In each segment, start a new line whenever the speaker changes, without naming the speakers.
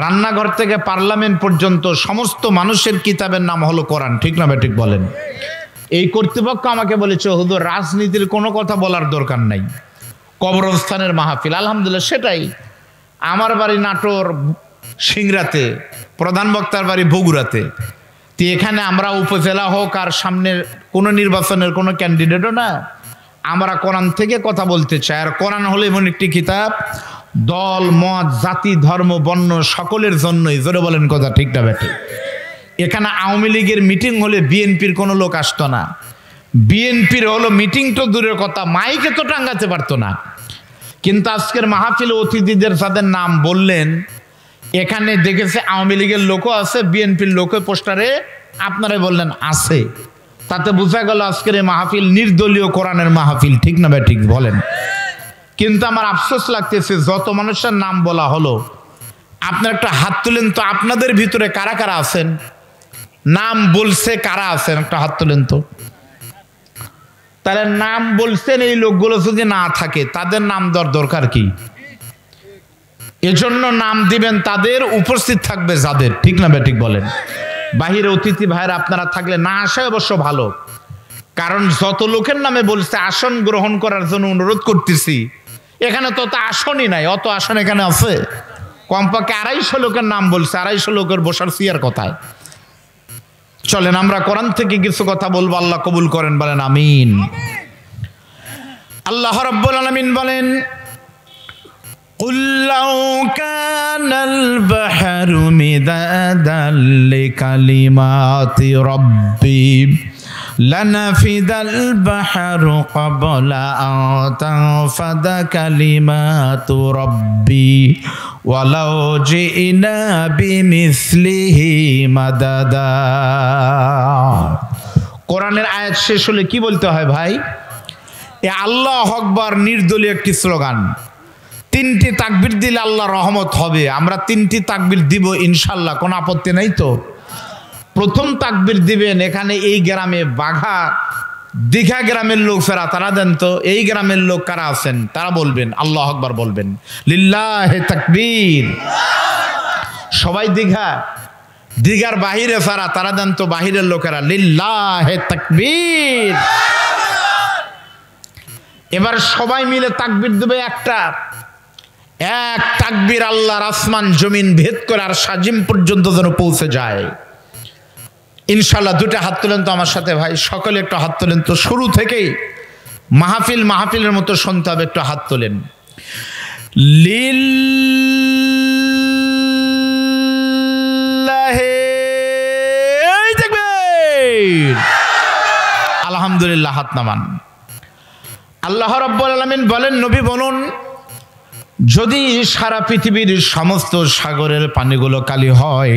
রান্নাঘর থেকে পার্লামেন্ট পর্যন্ত সমস্ত মানুষের কিতাবের নাম হলো কোরআন, ঠিক না ঠিক বলেন? এই কর্তৃপক্ষ আমাকে বলেছে হুজুর রাজনীতির কোনো কথা বলার দরকার নাই, কবরস্থানের মাহফিল। আলহামদুলিল্লাহ, সেটাই। আমার বাড়ি নাটোর সিংড়াতে, প্রধান বক্তার বাড়ি বগুড়াতে। তো এখানে আমরা উপজেলা হোক আর সামনের কোনো নির্বাচনের কোনো ক্যান্ডিডেটও না, আমরা কোরআন থেকে কথা বলতে চাই। আর কোরআন হলো এমন একটি কিতাব, দল মত জাতি ধর্ম বর্ণ সকলের জন্যই। জোরে বলেন কথা, ঠিক না বেঠে? এখানে আওয়ামী লীগের মিটিং হলে বিএনপির কোনো লোক আসতো না, বিএনপির হলো মিটিং তো দূরের কথা, মাইকে তো টাঙ্গাতে পারতো না। কিন্তু আজকের মাহফিলে অতিথিদের যাদের নাম বললেন, এখানে দেখেছে আওয়ামী লীগের লোকও আছে, বিএনপির লোকও পোস্টারে আপনারা বললেন আছে। তাতে বোঝা গেল আজকের এই মাহফিল নির্দলীয় কোরআনের মাহফিল, ঠিক না ঠিক বলেন? কিন্তু আমার আফসোস লাগতেছে যত মানুষের নাম বলা হলো, আপনার একটা হাত তুলেন তো আপনাদের ভিতরে কারা কারা আছেন, নাম বলছে কারা আছেন, একটা হাত তুলেন তো। তাহলে নাম বলছেন এই লোকগুলো যদি না থাকে তাদের নাম দেওয়ার দরকার কি? এজন্য নাম দিবেন তাদের, উপস্থিত থাকবে যাদের, ঠিক না ঠিক বলেন? বাহিরে অতিথি ভাইরা আপনারা থাকলে না আসায় অবশ্য ভালো, কারণ যত লোকের নামে বলছে আসন গ্রহণ করার জন্য অনুরোধ করতেছি, এখানে তো আসনই নাই। অত আসন এখানে আছে, কমপক্ষে 250 লোকের নাম বলছে, 250 লোকের বসার চেয়ার কোথায়? চলেন আমরা কোরআন থেকে কিছু কথা বলবো, আল্লাহ কবুল করেন, বলেন আমিন। আল্লাহ রাব্বুল আলামিন বলেন, قُلْ لَوْ كَانَ الْبَحْرُ مِدَادًا لِكَلِمَاتِ رَبِّي لَنَفِدَ الْبَحْرُ قَبْلَ أَنْ تَنْفَدَ كَلِمَاتُ رَبِّي وَلَوْ جِئْنَا بِمِثْلِهِ مَدَدًا। কোরআনের আয়াত শেষ হলে কি বলতে হয় ভাই? এ আল্লাহু আকবার নির্দলীয় একটি স্লোগান। 3টি তাকবীর দিলে আল্লাহ রহমত হবে। আমরা 3টি তাকবীর দিব ইনশাআল্লাহ, কোনো আপত্তি নাই তো? প্রথম তাকবীর দিবেন, এখানে এই গ্রামে বাঘা দীঘা গ্রামের লোক ফেরা তারা দেন তো, এই গ্রামের লোক কারা আছেন তারা বলবেন, আল্লাহু আকবার বলবেন, লিল্লাহি তাকবীর। সবাই দীঘার বাহিরে ফেরা তারা দেন তো, বাহিরের লোকেরা লিল্লাহি তাকবীর। এবার সবাই মিলে তাকবীর দেবে একটা, এক তাকবীর আল্লাহর আসমান জমিন ভেদ করে আর সাজিম পর্যন্ত যেন পৌঁছে যায় ইনশাআল্লাহ। 2টা হাত তোলেন তো আমার সাথে ভাই, সকলে একটু হাত তোলেন তো। শুরু থেকেই মাহফিলের মতো শুনতে হবে, একটু হাত তোলেন। লিল্লাহি তাকবীর। আলহামদুলিল্লাহ, হাত নামান। আল্লাহ রাব্বুল আলামিন বলেন, নবী বলুন, যদি সারা পৃথিবীর সমস্ত সাগরের পানিগুলো কালি হয়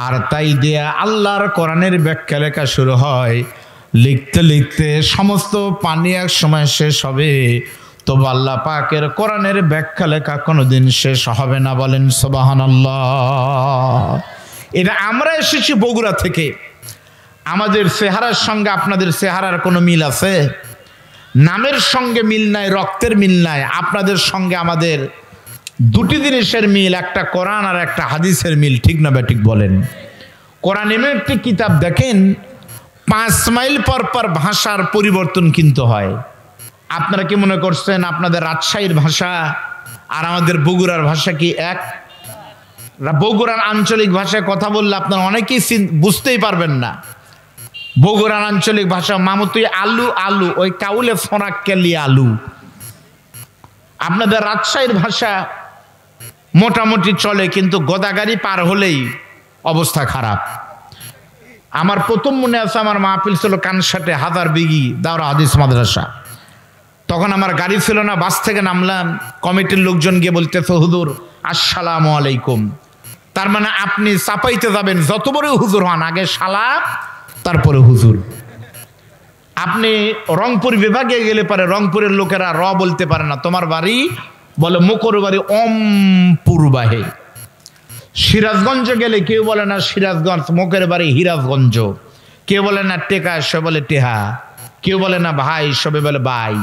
আর তাই দিয়ে আল্লাহর কোরআনের ব্যাখ্যা লেখা শুরু হয়, লিখতে লিখতে সমস্ত পানি এক সময় শেষ হবে, তবু আল্লাহ পাকের কোরআনের ব্যাখ্যা লেখা কোনোদিন শেষ হবে না। বলেন সুবহানাল্লাহ। এটা আমরা এসেছি বগুড়া থেকে, আমাদের চেহারার সঙ্গে আপনাদের চেহারার কোনো মিল আছে? নামের সঙ্গে মিল নাই, রক্তের মিল নাই। আপনাদের সঙ্গে আমাদের 2টি জিনিসের মিল, একটা কোরআন আর একটা হাদিসের মিল, ঠিক না ঠিক বলেন? কোরআন এমন একটি কিতাব, দেখেন 5 মাইল পর পর ভাষার পরিবর্তন কিন্তু হয়। আপনারা কি মনে করছেন আপনাদের রাজশাহীর ভাষা আর আমাদের বগুড়ার ভাষা কি এক? বগুড়ার আঞ্চলিক ভাষায় কথা বললে আপনারা অনেকেই বুঝতেই পারবেন না। বগুড়ার আঞ্চলিক ভাষা মামুতুই আলু আলু, ওই কাউলে ফোঁড়া কেলি আলু। আপনাদের রাজশাহীর ভাষা মোটামুটি চলে, কিন্তু গোদাগাড়ি পার হলেই অবস্থা খারাপ। আমার প্রথম মনে আছে, আমার মাহফিল ছিল কানসাটে, হাজার বিঘি দাওরা হাদিস মাদ্রাসা। তখন আমার গাড়ি ছিল না, বাস থেকে নামলাম, কমিটির লোকজন গিয়ে বলতেছে, হুজুর আসসালামু আলাইকুম। তার মানে আপনি চাপাইতে যাবেন, যত বড় হুজুর হন আগে সালাম তারপরে হুজুর। আপনি রংপুর বিভাগে গেলে পারে রংপুরের লোকেরা র বলতে পারে না, তোমার বাড়ি বলে মোকর বাড়ি অমপুরবাহে। সিরাজগঞ্জ গেলে কেউ বলে না সিরাজগঞ্জ, মোকের বাড়ি হিরাজগঞ্জ। কেউ বলে না টেকা, সে বলে টেহা। কেউ বলে না ভাই, সবে বলে ভাই।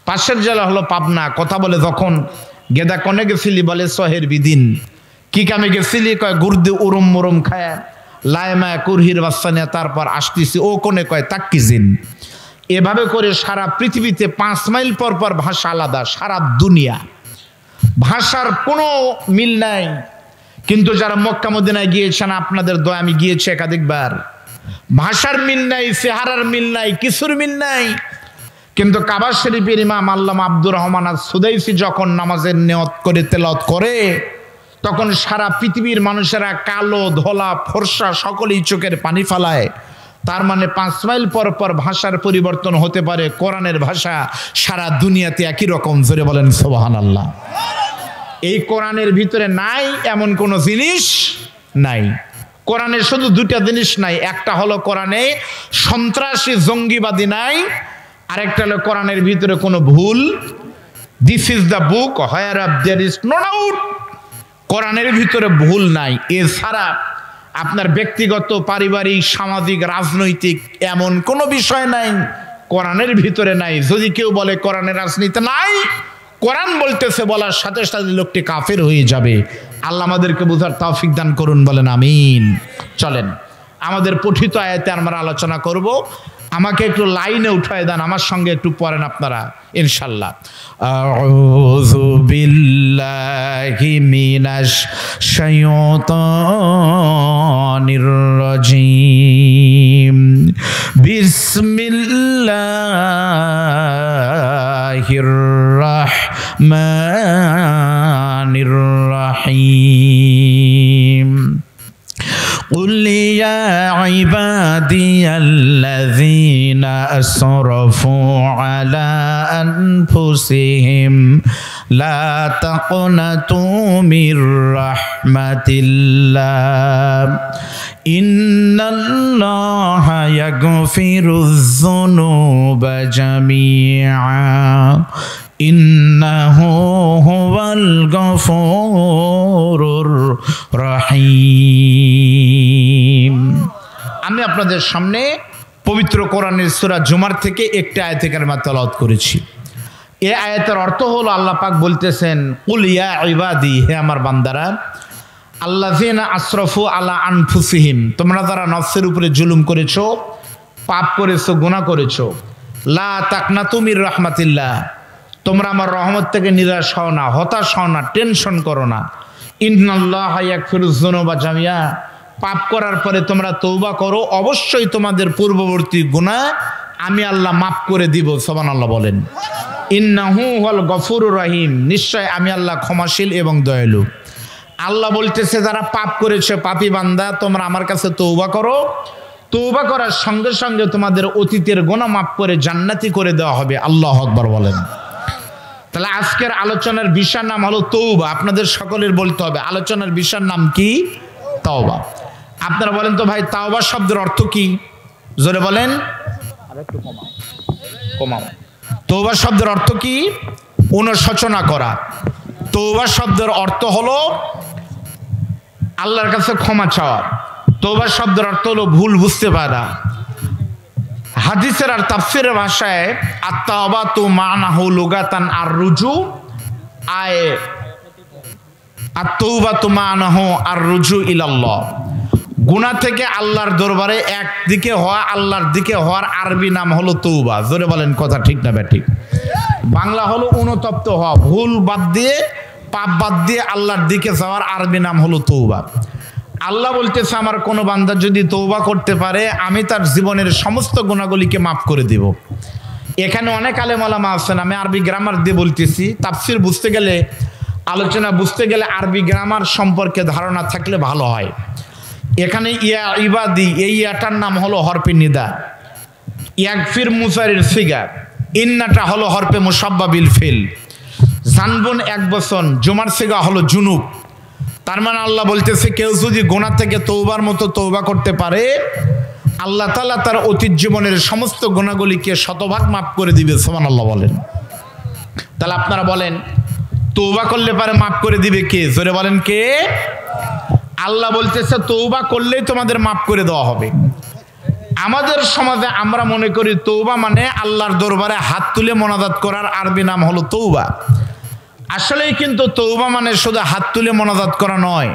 পাশের জেলা হলো পাবনা, কথা বলে যখন গেদা কনে গেছিলি বলে সহের বিদিন। কি কামে গেছিলি? কয় গুর্দি উরুম মুরুম খায় লায়মা কুরহির বাচ্চানিয়া, তারপর আসতেছি ও কোনে, কয় তাক্কিজিন। এভাবে করে সারা পৃথিবীতে 5 মাইল পর পর ভাষা আলাদা, সারা দুনিয়া ভাষার কোনো মিল নাই। কিন্তু যারা মক্কা মদিনায় গিয়েছেন, আপনাদের দয়া আমি গিয়েছি একাধিকবার, ভাষার মিল নাই, চেহারার মিল নাই, কিছুর মিল নাই। কিন্তু কাবা শরীফের ইমাম আল্লামা আব্দুর রহমান আস-সুদাইসি যখন নামাজের নিয়ত করে তেলাওয়াত করে, তখন সারা পৃথিবীর মানুষেরা কালো ধলা ফর্সা সকলেই চোখের পানি ফেলায়। তার মানে 5 মাইল পর পর ভাষার পরিবর্তন হতে পারে, কোরআনের ভাষা সারা দুনিয়াতে একই রকম। জোরে বলেন সুবহানাল্লাহ। এই কোরআনের ভিতরে নাই এমন কোন জিনিস নাই। কোরআনে শুধু 2টা জিনিস নাই, একটা হলো কোরআনে সন্ত্রাসী জঙ্গিবাদী নাই, আরেকটা হলো কোরআনের ভিতরে কোনো ভুল। This is the book where there is no doubt. কোরআনের ভিতরে ভুল নাই। এছাড়া আপনার ব্যক্তিগত, পারিবারিক, সামাজিক, রাজনৈতিক এমন কোনো বিষয় নাই কোরআনের ভিতরে নাই। যদি কেউ বলে কোরআনের রাজনীতি নাই, কোরআন বলতেছে, বলার সাথে সাথে লোকটি কাফের হয়ে যাবে। আল্লাহ আমাদেরকে বুঝার তৌফিক দান করুন, বলেন আমিন। চলেন আমাদের পঠিত আয়াতে আমরা আলোচনা করব। আমাকে একটু লাইনে উঠায় দেন, আমার সঙ্গে একটু পড়েন আপনারা ইনশাআল্লাহ। আউযু বিল্লাহি মিনাশ শাইতানির রাজীম। বিসমিল্লাহির রাহমানির রাহিম। قل يا عبادي الذين أسرفوا على أنفسهم لا تقنطوا من رحمة الله إن الله يغفر الذنوب جميعا إنه هو الغفور الرحيم। আমি আপনাদের সামনে পবিত্র কোরআনের সূরা জুমার থেকে একটি আয়াত কারিমা তেলাওয়াত করেছি। এই আয়াতের অর্থ হলো, আল্লাহ পাক বলতেছেন, কুল ইয়া ইবাদি, হে আমার বান্দারা, আল্লাযিনা আসরাফু আলা আনফুসিহিম, তোমরা যারা নফসের উপরে জুলুম করেছো, পাপ করেছো, গুনাহ করেছো, লা তাকনাতু মির রাহমাতিল্লাহ, তোমরা আমার রহমত থেকে নিরাশ হও না, হতাশ হও না, টেনশন করো না। ইন্নাল্লাহা ইয়াগফিরুয যুনুবা জামিয়া, পাপ করার পরে তোমরা তওবা করো, অবশ্যই তোমাদের পূর্ববর্তী গুনাহ আমি আল্লাহ মাফ করে দিব। সুবহানাল্লাহ বলেন। ইন্নাহু হুয়াল গফুরুর রহিম, নিশ্চয় আমি আল্লাহ ক্ষমাশীল এবং দয়ালু। আল্লাহ বলতেছে, যারা পাপ করেছে, পাপী বান্দা, তোমরা আমার কাছে তওবা করো, তওবা করার সঙ্গে সঙ্গে তোমাদের অতীতের গুনাহ মাফ করে জান্নাতি করে দেওয়া হবে। আল্লাহু আকবার বলেন। তাহলে আজকের আলোচনার বিষয়ের নাম হলো তওবা। আপনাদের সকলের বলতে হবে আলোচনার বিষয়ের নাম কি? তওবা। আপনারা বলেন তো ভাই, তওবা শব্দের অর্থ কি? জোরে বলেন। আরেকটু কমাও। তওবা শব্দের অর্থ কি? অনুশোচনা করা। তওবা শব্দের অর্থ হলো আল্লাহর কাছে ক্ষমা চাওয়া। তওবা শব্দের অর্থ হলো ভুল বুঝতে পারা। হাদিসের আর তাফসীরের ভাষায় আত-তাওবাতু মানাহু লুগাতান আর-রুজু, আয় আত-তাওবাতু মানাহু আর-রুজু ইলাল্লাহ, গুনাহ থেকে আল্লাহর দরবারে একদিকে হওয়া, আল্লাহর দিকে হওয়ার আরবি নাম হলো তওবা। জোরে বলেন, কথা ঠিক না ব্যাঠিক? বাংলা হলো অনুতপ্ত হওয়া, ভুল বাদ দিয়ে, পাপ বাদ দিয়ে আল্লাহর দিকে যাওয়ার আরবি নাম হলো তওবা। আল্লাহ বলতেছে, আমার কোনো বান্দা যদি তওবা করতে পারে, আমি তার জীবনের সমস্ত গুনাহগুলিকে মাফ করে দেব। এখানে অনেক আলেম ওলামা আছেন, আমি আরবি গ্রামার দিয়ে বলতেছি, তাফসীর বুঝতে গেলে, আলোচনা বুঝতে গেলে আরবি গ্রামার সম্পর্কে ধারণা থাকলে ভালো হয়। এখানে ইয়া ইবাদি, এই ইয়াটার নাম হলো হরফে নিদা, ইয়াগফির মুসারির সিগা, ইন্নাটা হলো হরফে মুসাব্বাবিল ফিল, জানবুন 1 বছর, জুমার সিগা হলো জুনুব। তার মানে আল্লাহ বলতেছে, কেউ যদি গুনাহ থেকে তওবার মতো তওবা করতে পারে, আল্লাহ তাআলা তার অতীত জীবনের সমস্ত গুনাহগুলিকে শতভাগ মাফ করে দিবে। সুবহানাল্লাহ বলেন। তাহলে আপনারা বলেন, তওবা করলে পারে মাফ করে দিবে কে? জোরে বলেন, কে? আল্লাহ বলতেছে, তওবা করলেই তোমাদের মাফ করে দেওয়া হবে। আমাদের সমাজে আমরা মনে করি তওবা মানে আল্লাহর দরবারে হাত তুলে মোনাজাত করার আরবি নাম হলো তওবা। আসলেই কিন্তু তওবা মানে শুধু হাত তুলে মোনাজাত করা নয়।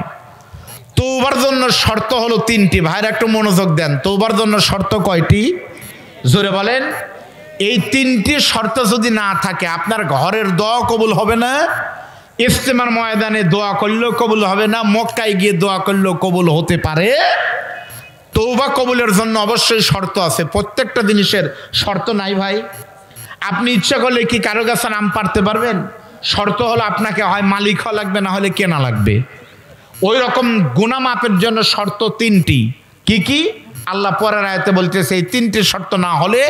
তওবার জন্য শর্ত হলো 3টি। ভাইরা একটু মনোযোগ দেন, তওবার জন্য শর্ত কয়টি? জোরে বলেন। এই 3টি শর্ত যদি না থাকে আপনার ঘরের দোয়া কবুল হবে না, ইজতেমার ময়দানে দোয়া করলেও কবুল হবে না, মক্কায় গিয়ে দোয়া করলেও কবুল হতে পারে। তওবা কবুলের জন্য অবশ্যই শর্ত আছে। প্রত্যেকটা জিনিসের শর্ত নাই ভাই। আপনি ইচ্ছা করলে কি কারো কাছে নাম পারতে পারবেন? শর্ত হলো আপনাকে হয় মালিক হওয়া লাগবে, না হলে কেনা লাগবে। ওই রকম গুনাহ মাপের জন্য শর্ত 3টি। কি কি? আল্লাহ পরের আয়াতে বলতেছে এই 3টি শর্ত না হলে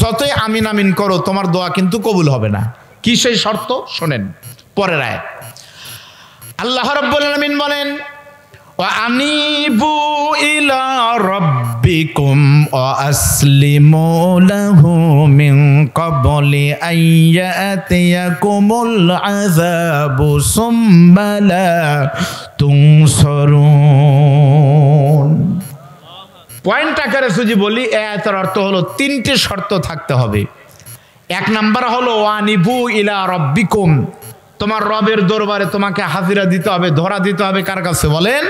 যতই আমিন আমিন করো তোমার দোয়া কিন্তু কবুল হবে না। কি সেই শর্ত? শোনেন পরের আয়াত। আল্লাহ রাব্বুল আলামিন বলেন, ওয়া আনিবু ইলা রাব্বিকুম ওয়া আসলিমু লাহু মিন ক্বাবলি আইয়াতিয়াকুমুল আযাবু সুম্মা লা তুনসারুন। পয়েন্ট আকারে যদি বলি, আয়াতের অর্থ হলো 3টি শর্ত থাকতে হবে। 1 নাম্বার হলো ওয়া আনিবু ইলা রাব্বিকুম, তোমার রবের দরবারে তোমাকে হাজিরা দিতে হবে, ধরা দিতে হবে। কার কাছে বলেন?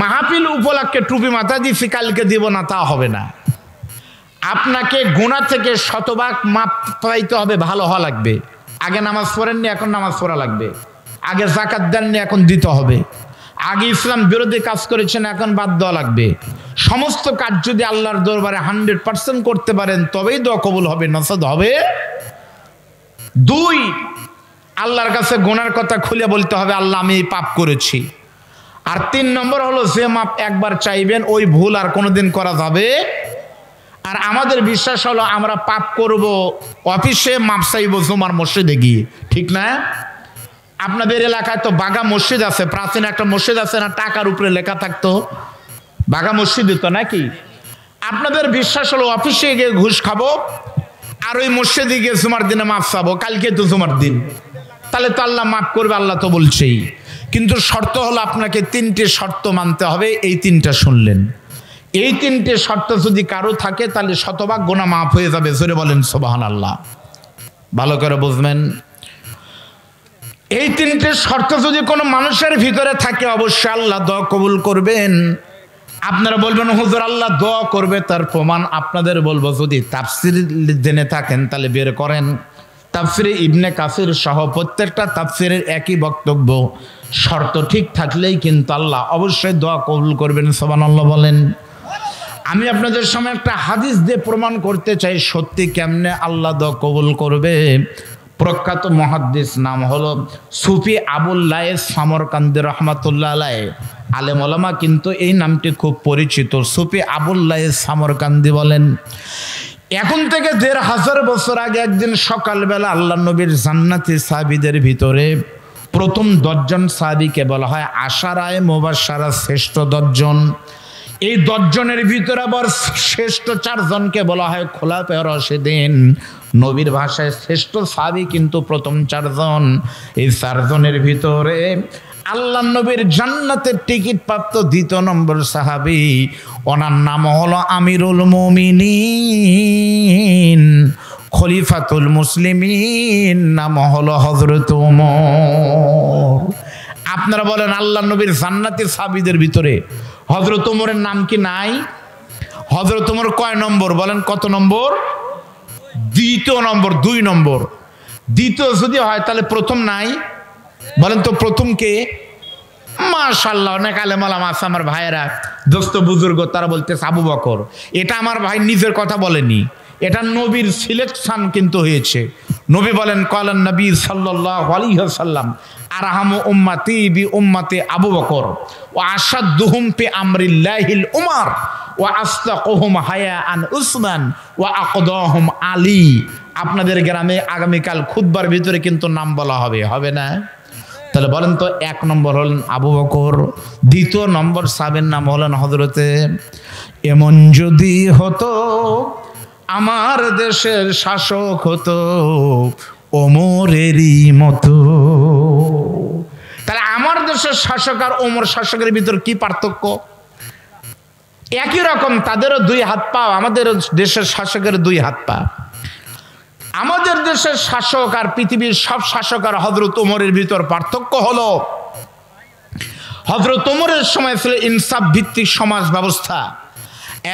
মাহফিল উপলক্ষে টুপি মাথা দিছি কালকে দিব না তা হবে না। আপনাকে গুনাহ থেকে শতভাগ মাপ পাইতে হবে, ভালো হওয়া লাগবে। আগে নামাজ পড়েননি, এখন নামাজ পড়া লাগবে। আগে যাকাত দেননি, এখন দিতে হবে। আগে ইসলাম বিরোধী কাজ করেছেন, এখন বাদ দেওয়া লাগবে। সমস্ত কাজ যদি আল্লাহর দরবারে 100% করতে পারেন তবেই দোয়া কবুল হবে, নসদ হবে। 2, আল্লাহর কাছে গুনার কথা খুলে বলতে হবে, আল্লাহ আমি এই পাপ করেছি। আর 3 নম্বর হলো যে মাপ একবার চাইবেন ওই ভুল আর কোনোদিন করা যাবে। আর আমাদের বিশ্বাস হলো আমরা পাপ করব অফিসে, মাপ চাইব জুমার মসজিদে গিয়ে, ঠিক না? আপনাদের এলাকায় তো বাগা মসজিদ আছে, প্রাচীন একটা মসজিদ আছে না, টাকার উপরে লেখা থাকতো বাগা মসজিদ তো নাকি? আপনাদের বিশ্বাস হলো অফিসে গিয়ে ঘুষ খাবো আর ওই মসজিদে গিয়ে জুমার দিনে মাপ চাবো, কালকে তো জুমার দিন, তাহলে তো আল্লাহ মাফ করবে, আল্লাহ তো বলছেই। কিন্তু শর্ত হলো আপনাকে 3টি শর্ত মানতে হবে। এই 3টা শুনলেন, এই 3টে শর্ত যদি কারো থাকে তাহলে শতভাগ গুনাহ মাফ হয়ে যাবে। জোরে বলেন সুবহানাল্লাহ। ভালো করে বুঝবেন, এই 3টে শর্ত যদি কোনো মানুষের ভিতরে থাকে অবশ্যই আল্লাহ দোয়া কবুল করবেন। আপনারা বলবেন হুজুর আল্লাহ দোয়া করবে, তার প্রমাণ আপনাদের বলবো। যদি তাফসীর জেনে থাকেন তাহলে বের করেন। তাফসীরে ইবনে কাসির সহ প্রত্যেকটা তাফসীরের একই বক্তব্য, শর্ত ঠিক থাকলেই কিন্তু আল্লাহ অবশ্যই দোয়া কবুল করবেন। সুবহানাল্লাহ বলেন। আমি আপনাদের সামনে একটা হাদিস দিয়ে প্রমাণ করতে চাই সত্যি কেমনে আল্লাহ দোয়া কবুল করবে। প্রখ্যাত মুহাদ্দিস, নাম হলো সুফি আবুল লায়েস সামরকান্দি রাহমাতুল্লাহ আলাইহি। আলেম ওলামা কিন্তু এই নামটি খুব পরিচিত। সুফি আবুল লায়েস সামরকান্দি বলেন, এখন থেকে 1500 বছর আগে একদিন সকালবেলা আল্লাহ নবীর জান্নাতি সাহাবীদের ভিতরে প্রথম 10 জন সাহাবীকে বলা হয় আশারায়ে মুবাশশারা, শ্রেষ্ঠ 10 জন। এই 10 জনের ভিতরে আবার শ্রেষ্ঠ 4 জনকে বলা হয় খোলাফায়ে রাশিদিন। নবীর ভাষায় শ্রেষ্ঠ সাহাবী কিন্তু প্রথম 4 জন। এই 4 জনের ভিতরে আল্লাহ নবীর জান্নাতের টিকিট প্রাপ্ত 2 নম্বর সাহাবী, ওনার নাম হলো আমিরুল মুমিনিন খলিফাতুল মুসলিমিন, নাম হলো হযরত ওমর। আপনারা বলেন আল্লাহ নবীর জান্নাতি সাহাবীদের ভিতরে হযরত ওমরের নাম কি নাই? হযরত ওমর কয় নম্বর বলেন? কত নম্বর? 2 নম্বর। 2 নম্বর। দ্বিতীয় যদি হয় তাহলে প্রথম নাই? বলেন তো প্রথম কে? মাশাআল্লাহ, অনেক আলেম ওলামা আছে আমার ভাইয়েরা, দোস্ত বুজুর্গ, তারা বলতেছে আবু বকর। এটা আমার ভাই নিজের কথা বলেনি, এটা নবীর সিলেকশন কিন্তু হয়েছে। নবী বলেন কালান নবী সাল্লাল্লাহু আলাইহি ওয়াসাল্লাম আরহামু উম্মতি বি উম্মতি আবু বকর ওয়া আশাদুহুম ফি আমরিল্লাহিল উমর ওয়া আসতাকুহুম হায়াআন উসমান ওয়া আকদাহুম আলী। আপনাদের গ্রামে আগামীকাল খুতবার ভিতরে কিন্তু নাম বলা হবে, হবে না? তাহলে বলেন তো 1 নম্বর হলেন আবু বকর, 2 নম্বর সাহাবীর নাম হলেন হযরতে। এমন যদি হতো আমার দেশের শাসক হতো ওমরেরই মতো। তাহলে আমার দেশের শাসক আর ওমর শাসকের ভিতর কি পার্থক্য? একই রকম, তাদেরও 2 হাত পা, আমাদের দেশের শাসকের 2 হাত পা। আমাদের দেশের শাসক আর পৃথিবীর সব শাসক আর হযরত ওমরের ভিতর পার্থক্য হলো হযরত ওমরের সময় ছিল ইনসাফ ভিত্তিক সমাজ ব্যবস্থা,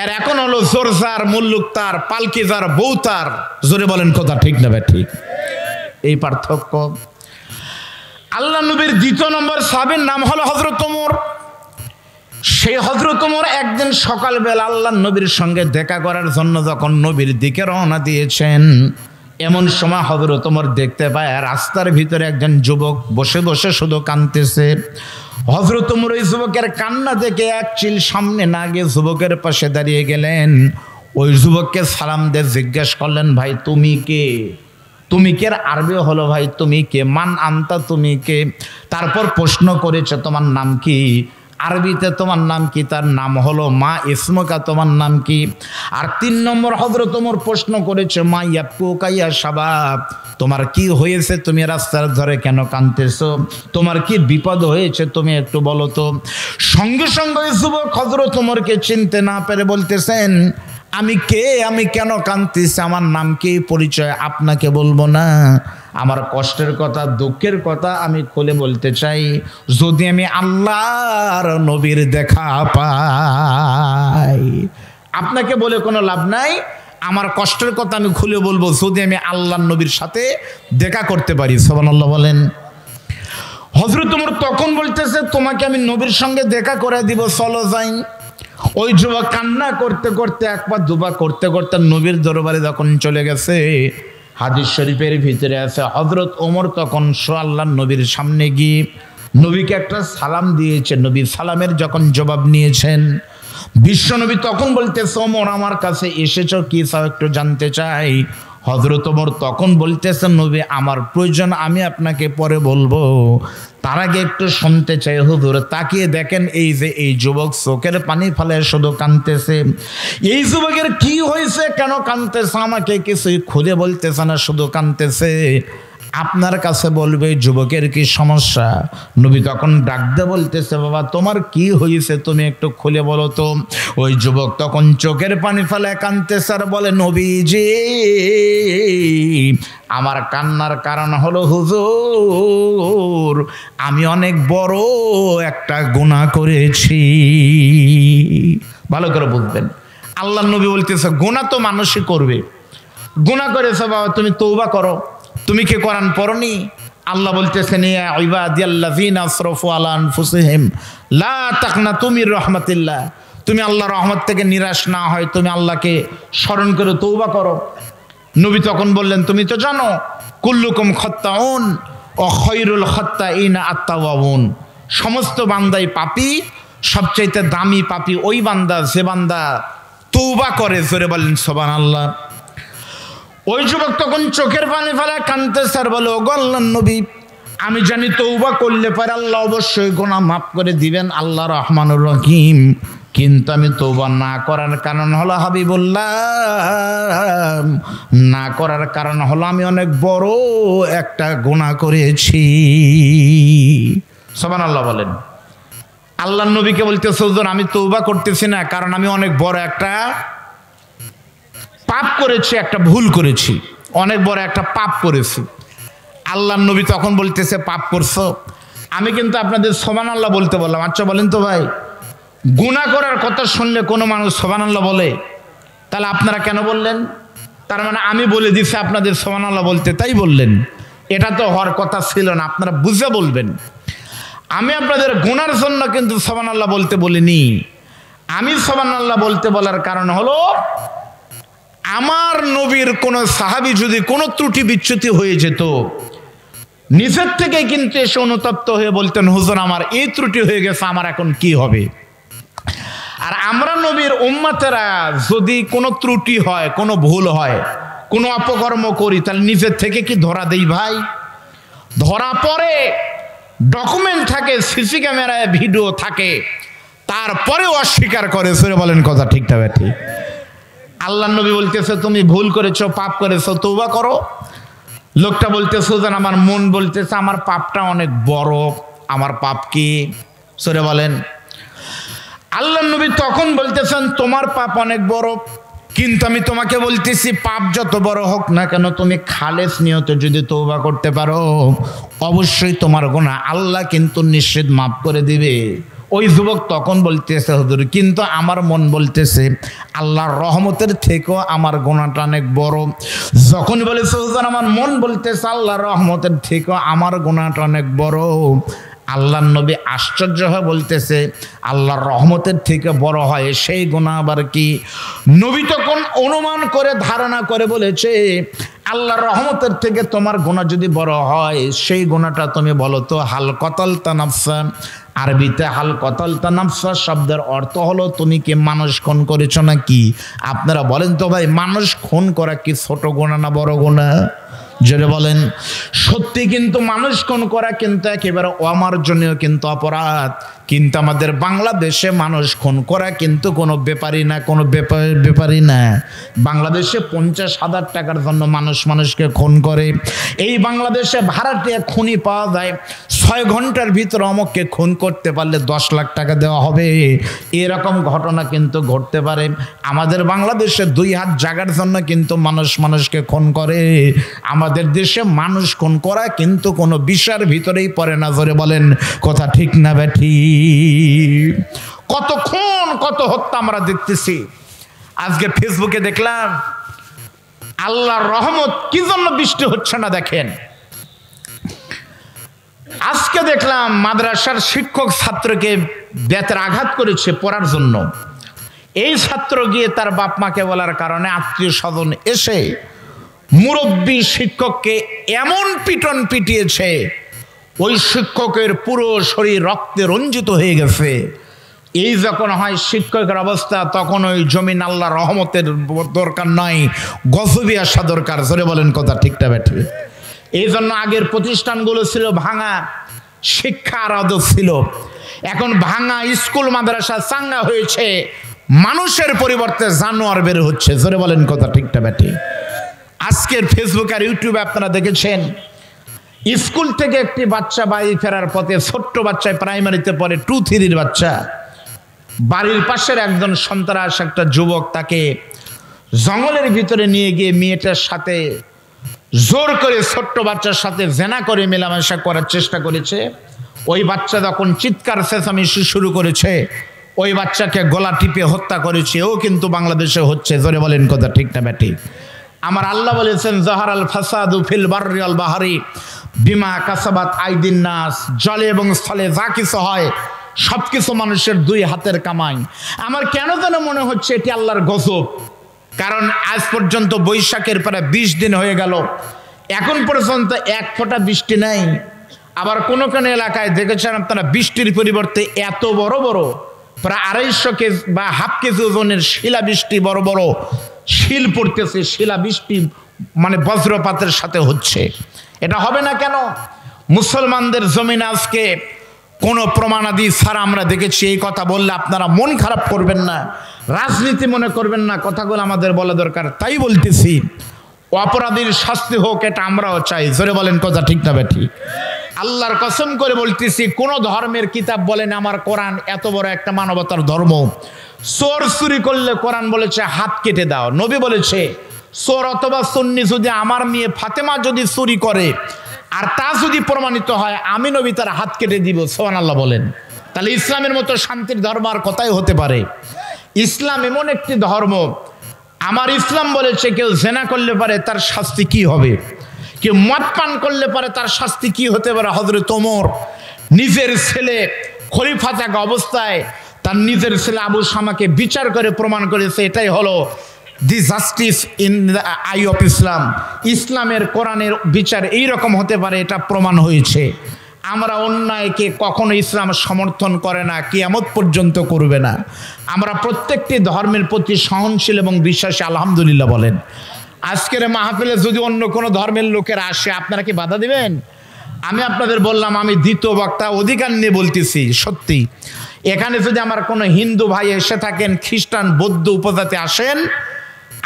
এর এখন হলো জোরজার, মুল্লুকতার, পালকিজার, বৌতার। জোরে বলেন কথা ঠিক না ঠিক? এই পার্থক্য। আল্লাহ নবীর দ্বিতীয় নম্বর সাহাবীর নাম হলো হযরত ওমর। সেই হযরত ওমর একদিন সকালবেলা আল্লাহ নবীর সঙ্গে দেখা করার জন্য যখন নবীর দিকে রওনা দিয়েছেন, এমন সময় হযরত ওমর দেখতে পায় রাস্তার ভিতরে একজন যুবক বসে বসে শুধু কাঁদতেছে। হযরত ওমর ওই যুবকের কান্না দেখে এক চিল সামনে না গিয়ে যুবকের পাশে দাঁড়িয়ে গেলেন। ওই যুবককে সালাম দিয়ে জিজ্ঞেস করলেন, ভাই তুমি কে? তুমি কে আরবি হলো ভাই তুমি কে, মান আনতা, তুমি কে? তারপর প্রশ্ন করেছে তোমার নাম কি? আরবিতে তোমার নাম কি? তার নাম হলো মা ইসমুকা, তোমার নাম কি? আর 3 নম্বর হযরত ওমর প্রশ্ন করেছে মা ইয়াবকুকা ইয়া শাবাব, তোমার কি হয়েছে? তুমি রাস্তার ধরে কেন কাঁদতেছো? তোমার কি বিপদ হয়েছে? তুমি একটু বলো তো। সঙ্গে সঙ্গে যুবক হযরত ওমরকে চিনতে না পেরে বলতেছেন, আমি কে, আমি কেন কাঁদতেছি, আমার নাম কি, পরিচয় আপনাকে বলবো না। আমার কষ্টের কথা, দুঃখের কথা আমি খুলে বলতে চাই, যদি আমি আল্লাহর নবীর দেখা পাই। আপনাকে বলে কোনো লাভ নাই, আমার কষ্টের কথা আমি খুলে বলবো যদি আমি আল্লাহর নবীর সাথে দেখা করতে পারি। সুবহানাল্লাহ বলেন। হযরত ওমর তখন বলতেছে, তোমাকে আমি নবীর সঙ্গে দেখা করে দিব, চলো যাই। ওই যুবক কান্না করতে করতে, একবার দুবার করতে করতে নবীর দরবারে যখন চলে গেছে, হাদিস শরীফের ভিতরে আছে হযরত ওমর তখন আল্লাহর নবীর সামনে গিয়ে নবীকে একটা সালাম দিয়েছে। নবীর সালামের যখন জবাব নিয়েছেন, বিশ্বনবী তখন বলতেছে, ওমর আমার কাছে এসেছো কি চাও একটু জানতে চাই। হযরত ওমর তখন বলতেছেন, নবী আমার প্রয়োজন আমি আপনাকে পরে বলবো, তার আগে একটু শুনতে চাই হুজুর। তাকিয়ে দেখেন এই যে এই যুবক চোখের পানি ফেলে শুধু কাঁদতেছে। এই যুবকের কি হয়েছে, কেন কাঁদতেছে? আমাকে কিছুই খুলে বলতেছে না, শুধু কাঁদতেছে। আপনার কাছে বলবে যুবকের কি সমস্যা? নবী তখন ডাক দিয়ে বলতেছে, বাবা তোমার কি হয়েছে, তুমি একটু খুলে বলো তো। ওই যুবক তখন চোখের পানি ফেলে কাঁদতেছে আর বলে, নবীজি আমার কান্নার কারণ হলো হুজুর, আমি অনেক বড় একটা গুনাহ করেছি। ভালো করে বুঝবেন, আল্লাহ নবী বলতেছে গুনাহ তো মানুষই করবে, গুনাহ করেছে বাবা তুমি তওবা করো। তুমি কি কোরআন পড়নি? আল্লাহ বলতেছেন, ইয়া ইবাদিয়াল্লাযিনা আসরাফু আলা আনফুসিহিম লা তাকনাতু মির রাহমাতিল্লাহ, তুমি আল্লাহর রহমত থেকে নিরাশ না হয়, তুমি আল্লাহকে স্মরণ করে তওবা করো। নবী তখন বললেন, তুমি তো জানো কুল্লুকুম খাত্তাউন ওয়া খায়রুল খাত্তাইনা আত-তাওয়াবুন, সমস্ত বান্দাই পাপী, সবচাইতে দামি পাপী ওই বান্দা যে বান্দা তওবা করে। জোরে বলেন সুবহানাল্লাহ। ওই যুবক তখন চোখের পানি ফেলে কাঁদতে স্যার বলে, ওগো আল্লাহর নবী আমি জানি তওবা করলে পরে আল্লাহ অবশ্যই গুনাহ মাফ করে দিবেন, আল্লাহ রহমানুর রহিম, কিন্তু আমি তওবা না করার কারণ হলো হাবিবুল্লাহ, না করার কারণ হলো আমি অনেক বড় একটা গুনাহ করেছি। সুবহানাল্লাহ বলেন। আল্লাহর নবীকে বলতেছে, হুজুর আমি তওবা করতেছি না, কারণ আমি অনেক বড় একটা পাপ করেছি, একটা ভুল করেছি, অনেক বড় একটা পাপ করেছি। আল্লাহর নবী তখন বলতেছে, পাপ করছো? আমি কিন্তু আপনাদের সুবহানাল্লাহ বলতে বললাম। আচ্ছা বলেন তো ভাই, গুনাহ করার কথা শুনলে কোনো মানুষ সুবহানাল্লাহ বলে? তাহলে আপনারা কেন বললেন? তার মানে আমি বলে দিছি আপনাদের সুবহানাল্লাহ বলতে, তাই বললেন? এটা তো হওয়ার কথা ছিল না, আপনারা বুঝে বলবেন। আমি আপনাদের গুনার জন্য কিন্তু সুবহানাল্লাহ বলতে বলিনি। আমি সুবহানাল্লাহ বলতে বলার কারণ হলো, আমার নবীর কোন সাহাবী যদি কোনো ত্রুটি বিচ্যুতি হয়ে যেত, নিজের থেকে কিন্তু এসে অনুতপ্ত হয়ে বলতেন, হুজুর আমার এই ত্রুটি হয়ে গেছে, আমার এখন কি হবে? আর আমরা নবীর উম্মতেরা যদি কোনো ত্রুটি হয়, কোনো ভুল হয়, কোনো অপকর্ম করি, তাহলে নিজের থেকে কি ধরা দেই ভাই? ধরা পড়ে, ডকুমেন্ট থাকে, সিসি ক্যামেরায় ভিডিও থাকে, তারপরেও অস্বীকার করে। সরে বলেন কথা ঠিক না ঠিক? আল্লাহর নবী বলতেছে, তুমি ভুল করেছো, পাপ করেছো, তওবা করো। লোকটা বলতেছে, হুজুর আমার মন বলতেছে আমার পাপটা অনেক বড়, আমার পাপ কি? সরে বলেন। আল্লাহর নবী তখন বলতেছেন, তোমার পাপ অনেক বড়, কিন্তু আমি তোমাকে বলতেছি পাপ যত বড় হোক না কেন তুমি খালেস নিয়তে যদি তওবা করতে পারো অবশ্যই তোমার গুনাহ আল্লাহ কিন্তু নিশ্চিত মাফ করে দিবে। ওই যুবক তখন বলতেছে হুজুর কিন্তু আমার মন বলতেছে আল্লাহর রহমতের থেকেও আমার গুনাহটা অনেক বড়। যখন বলেছে হুজুর আমার মন বলতেছে আল্লাহর রহমতের থেকেও আমার গুনাহটা অনেক বড়, আল্লাহর নবী আশ্চর্য হয়ে বলতেছে আল্লাহর রহমতের থেকে বড় হয় সেই গুনাহ আবার কি? নবী তখন অনুমান করে ধারণা করে বলেছে আল্লাহর রহমতের থেকে তোমার গুনাহ যদি বড় হয় সেই গুনাহটা তুমি বলো তো। হাল কতালতা নাফসা, আরবিতে হাল কতালতা নাফসা শব্দের অর্থ হলো তুমি কি মানুষ খুন করেছো নাকি? আপনারা বলেন তো ভাই মানুষ খুন করা কি ছোট গুনাহ না বড় গুনাহ? জোরে বলেন। সত্যি কিন্তু মানুষ খুন করা কিন্তু একেবারে অমার্জনীয় কিন্তু অপরাধ, কিন্তু আমাদের বাংলাদেশে মানুষ খুন করা কিন্তু কোনো ব্যাপারই না, কোনো ব্যাপারই না। বাংলাদেশে 50,000 টাকার জন্য মানুষকে খুন করে। এই বাংলাদেশে ভাড়াটিয়া খুনি পাওয়া যায়, 6 ঘন্টার ভিতরে অমুককে খুন করতে পারলে 10 লাখ টাকা দেওয়া হবে, এরকম ঘটনা কিন্তু ঘটতে পারে। আমাদের বাংলাদেশে 2 হাত জায়গার জন্য কিন্তু মানুষকে খুন করে। আমাদের দেশে মানুষ খুন করা কিন্তু কোনো বিষয়ের ভিতরেই পড়ে না। জোরে বলেন কথা ঠিক না বেঠি? কত খুন কত হত্যা আমরা দেখতেছি। আজকে ফেসবুকে দেখলাম আল্লাহর রহমত কি জন্য বৃষ্টি হচ্ছে না দেখেন। আজকে দেখলাম মাদ্রাসার শিক্ষক ছাত্রকে বেতের আঘাত করেছে পড়ার জন্য। এই ছাত্র গিয়ে তার বাপ মাকে বলার কারণে আত্মীয় স্বজন এসে মুরব্বী শিক্ষককে এমন পিটন পিটিয়েছে ওই শিক্ষকের পুরো শরীর রক্তে রঞ্জিত হয়ে গেছে। এই যখন হয় শিক্ষকের অবস্থা তখন ওই জমিন আল্লাহ রহমতের দরকার নয়, গজবি আসা দরকার। জোরে বলেন কথা ঠিকটা বেঠে? এই জন্য আগের প্রতিষ্ঠানগুলো ছিল ভাঙা, শিক্ষা আরও ছিল। এখন ভাঙা স্কুল মাদ্রাসা চাঙ্গা হয়েছে, মানুষের পরিবর্তে জানোয়ার বের হচ্ছে। জোরে বলেন কথা ঠিকটা বেঠে? আজকের ফেসবুক আর ইউটিউবে আপনারা দেখেছেন স্কুল থেকে একটি বাচ্চা বাড়ি ফেরার পথে, ছোট্ট বাচ্চায় প্রাইমারিতে পড়ে, 2-3 বাচ্চা, বাড়ির পাশের একজন সন্ত্রাস একটা যুবক তাকে জঙ্গলের ভিতরে নিয়ে গিয়ে মেয়েটার সাথে জোর করে ছোট্ট বাচ্চার সাথে জেনা করে মেলামেশা করার চেষ্টা করেছে। ওই বাচ্চা যখন চিৎকার চেঁচামেচি শুরু করেছে ওই বাচ্চাকে গলা টিপে হত্যা করেছে। ও কিন্তু বাংলাদেশে হচ্ছে। জোরে বলেন কথা ঠিক না ব্যাটি? আমার আল্লাহ বলেছেন জাহারাল ফাসাদু ফিল বাররি ওয়াল বাহরি বিমা কাসাবাত আইদিন নাস, জলে এবং স্থলে যা কিছু হয় সবকিছু মানুষের 2 হাতের কামাই। আমার কেন যেন মনে হচ্ছে এটি আল্লাহর গজব, কারণ আজ পর্যন্ত বৈশাখের প্রায় 20 দিন হয়ে গেল, এখন পর্যন্ত 1 ফোঁটা বৃষ্টি নাই। আবার কোনো কোনো এলাকায় দেখেছেন আপনারা বৃষ্টির পরিবর্তে এত বড় বড় প্রায় 250 কেজি বা হাফ কেজি ওজনের শিলা বৃষ্টি, বড় বড় শিল পড়তেছে। শিলা বৃষ্টি মানে বজ্রপাতের সাথে হচ্ছে। এটা হবে না কেন? মুসলমানদের জমিনে আজকে কোনো প্রমাণাদি ছাড়া আমরা দেখেছি। এই কথা বললে আপনারা মন খারাপ করবেন না, রাজনীতি মনে করবেন না, কথাগুলো আমাদের বলা দরকার, তাই বলতেছি। অপরাধীর শাস্তি হোক এটা আমরাও চাই। জোরে বলেন কথা ঠিক না বেঠি? আল্লাহর কসম করে বলতেছি কোন ধর্মের কিতাব বলেন আমার কোরআন এত বড় একটা মানবতার ধর্ম। চোর চুরি করলে কোরআন বলেছে হাত কেটে দাও। নবী বলেছে চোর অথবা সুন্নি যদি আমার মেয়ে ফাতেমা যদি চুরি করে আর তা যদি প্রমাণিত হয় আমি নবী তার হাত কেটে দিব। সুবহানাল্লাহ বলেন। তাহলে ইসলামের মতো শান্তির ধর্ম আর কোথায় হতে পারে? ইসলাম এমন একটি ধর্ম, আমার ইসলাম বলেছে কেউ জেনা করলে পারে তার শাস্তি কি হবে, কেউ মদ পান করলে পারে তার শাস্তি কি হতে পারে। হযরত ওমর নিজের ছেলে খলিফা থাকা অবস্থায় তার নিজের ছেলে আবু শামাকে বিচার করে প্রমাণ করেছে এটাই হলো the justice in the eye of Islam. ইসলামের কোরআনের বিচার এইরকম হতে পারে, এটা প্রমাণ হয়েছে। আমরা অন্যায়কে কখনো ইসলাম সমর্থন করে না, কিয়ামত পর্যন্ত করবে না। আমরা প্রত্যেকটি ধর্মের প্রতি সহনশীল এবং বিশ্বাসী। আলহামদুলিল্লাহ বলেন। আজকের মাহফিলে যদি অন্য কোনো ধর্মের লোকেরা আসে আপনারা কি বাধা দিবেন? আমি আপনাদের বললাম আমি দ্বিতীয় বক্তা, অধিকার নিয়ে বলতেছি। সত্যি এখানে যদি আমার কোনো হিন্দু ভাই এসে থাকেন, খ্রিস্টান বৌদ্ধ উপজাতি আসেন,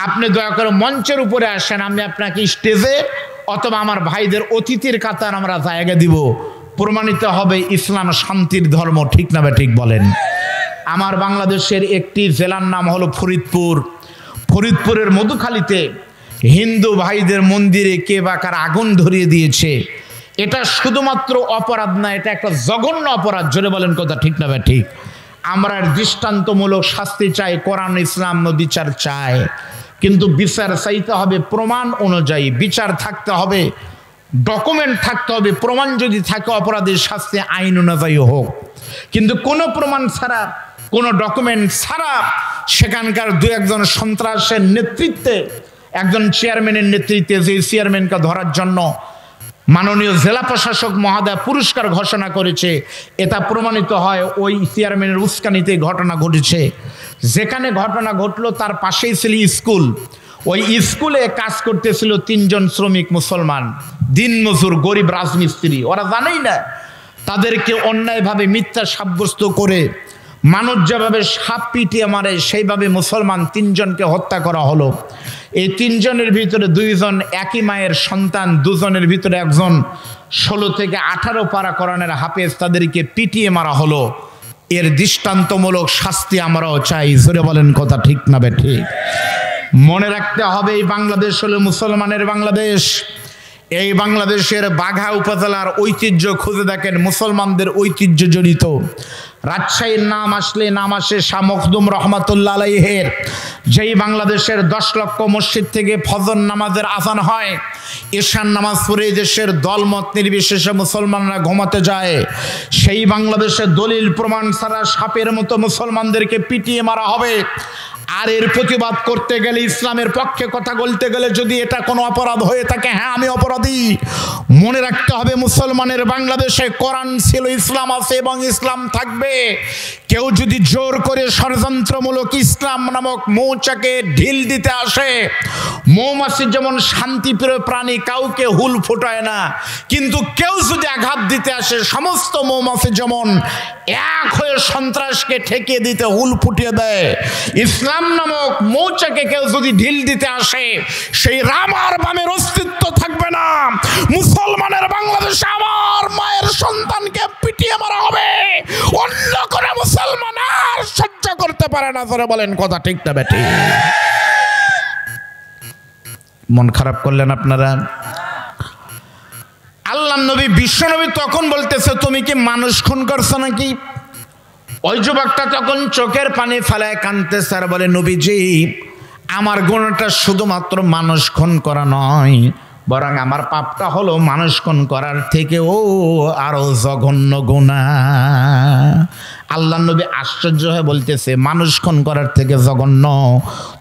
আপনি দয়া করে মঞ্চের উপরে আসেন, আমি আপনাকে স্টেজে অথবা আমার ভাইদের অতিথির কাতার আমরা জায়গা দিব। প্রমাণিত হবে ইসলাম শান্তির ধর্ম। ঠিক না ঠিক বলেন? আমার বাংলাদেশের একটি জেলার নাম হলো ফরিদপুর। ফরিদপুরের মধুখালীতে হিন্দু ভাইদের মন্দিরে কে বা কার আগুন ধরিয়ে দিয়েছে, এটা শুধুমাত্র অপরাধ না, এটা একটা জঘন্য অপরাধ। জোরে বলেন কথা ঠিক না ভাই ঠিক? আমরা দৃষ্টান্তমূলক শাস্তি চাই, কোরআন ইসলাম বিচার চাই, কিন্তু বিচার চাইতে হবে প্রমাণ অনুযায়ী, বিচার থাকতে হবে, ডকুমেন্ট থাকতে হবে, প্রমাণ যদি থাকে অপরাধের শাস্তি আইন অনুযায়ী হোক। কিন্তু কোনো প্রমাণ ছাড়া, কোনো ডকুমেন্ট ছাড়া সেখানকার দু একজন সন্ত্রাসের নেতৃত্বে, একজন চেয়ারম্যানের নেতৃত্বে, যে চেয়ারম্যানকে ধরার জন্য মাননীয় জেলা প্রশাসক মহোদয় পুরস্কার ঘোষণা করেছে, এটা প্রমাণিত হয় ওই চেয়ারম্যানের উস্কানিতে ঘটনা ঘটেছে। যেখানে ঘটনা ঘটলো তার পাশেই ছিল স্কুল, ওই স্কুলে কাজ করতেছিল 3 জন শ্রমিক মুসলমান, দিনমজুর, গরিব রাজমিস্ত্রি। ওরা জানেই না, তাদেরকে অন্যায়ভাবে মিথ্যা সাব্যস্ত করে মানুষ যেভাবে সাপ পিটিয়ে মারে সেইভাবে মুসলমান 3 জনকে হত্যা করা হলো। এই 3 জনের ভিতরে 2 জন একই মায়ের সন্তান, 2 জনের ভিতরে একজন 16 থেকে 18 পারা কোরআনের হাফেজ, তাদেরকে পিটিয়ে মারা হলো। এর দৃষ্টান্তমূলক শাস্তি আমরাও চাই। জোরে বলেন কথা ঠিক না বে ঠিক? মনে রাখতে হবে, এই বাংলাদেশ হলো মুসলমানের বাংলাদেশ। এই বাংলাদেশের বাঘা উপজেলার ঐতিহ্য খুঁজে দেখেন, মুসলমানদের ঐতিহ্য জড়িত। রাজশাহীর নাম আসলে নাম আসে শাহ মখদুম রহমাতুল্লাহ আলাইহির। যেই বাংলাদেশের 10 লক্ষ মসজিদ থেকে ফজর নামাজের আজান হয়, ঈশান নামাজ পড়ে দেশের দলমত নির্বিশেষে মুসলমানরা ঘুমাতে যায়, সেই বাংলাদেশে দলিল প্রমাণ ছাড়া সাপের মতো মুসলমানদেরকে পিটিয়ে মারা হবে। আর এর প্রতিবাদ করতে গেলে, ইসলামের পক্ষে কথা বলতে গেলে যদি এটা কোনো অপরাধ হয়ে থাকে, হ্যাঁ আমি অপরাধী। মনে রাখতে হবে, মুসলমানের বাংলাদেশে কোরআন ছিল, ইসলাম আছে এবং ইসলাম থাকবে। কেউ যদি জোর করে ষড়যন্ত্রমূলক ইসলাম নামক মৌচাকে ঢিল দিতে আসে, মৌমাছি যেমন শান্তিপ্রিয় প্রাণী, কাউকে হুল ফোটায় না, কিন্তু কেউ যদি আঘাত দিতে আসে, সমস্ত মৌমাছি যেমন এক হয়ে সন্ত্রাসকে ঠেকিয়ে দিতে হুল ফুটিয়ে দেয়, ইসলাম নামক মৌচাকে কেউ যদি ঢিল দিতে আসে, সেই রাম আর বামের অস্তিত্ব থাকবে না। মুসলমানের বাংলাদেশে আমার মায়ের সন্তানকে পিটিয়ে মারা হবে, অন্য করে মুসলমান আর সহ্য করতে পারে না। ধরে বলেন কথা ঠিক না বেটি? মন খারাপ করলেন আপনারা? আল্লাহ নবী, বিশ্ব নবী তখন বলতেছে, তুমি কি মানুষ খুন করছো নাকি? ওই যুবকটা তখন চোখের পানি ফেলায় কাঁদতেছে আর বলে, নবীজি, আমার গুণটা শুধুমাত্র মানুষ খুন করা নয়, বরং আমার পাপটা হলো মানুষ খুন করার থেকেও আরো জঘন্য গুনাহ। আল্লাহ নবী আশ্চর্য হয়ে বলতেছে, মানুষ খুন করার থেকে জঘন্য?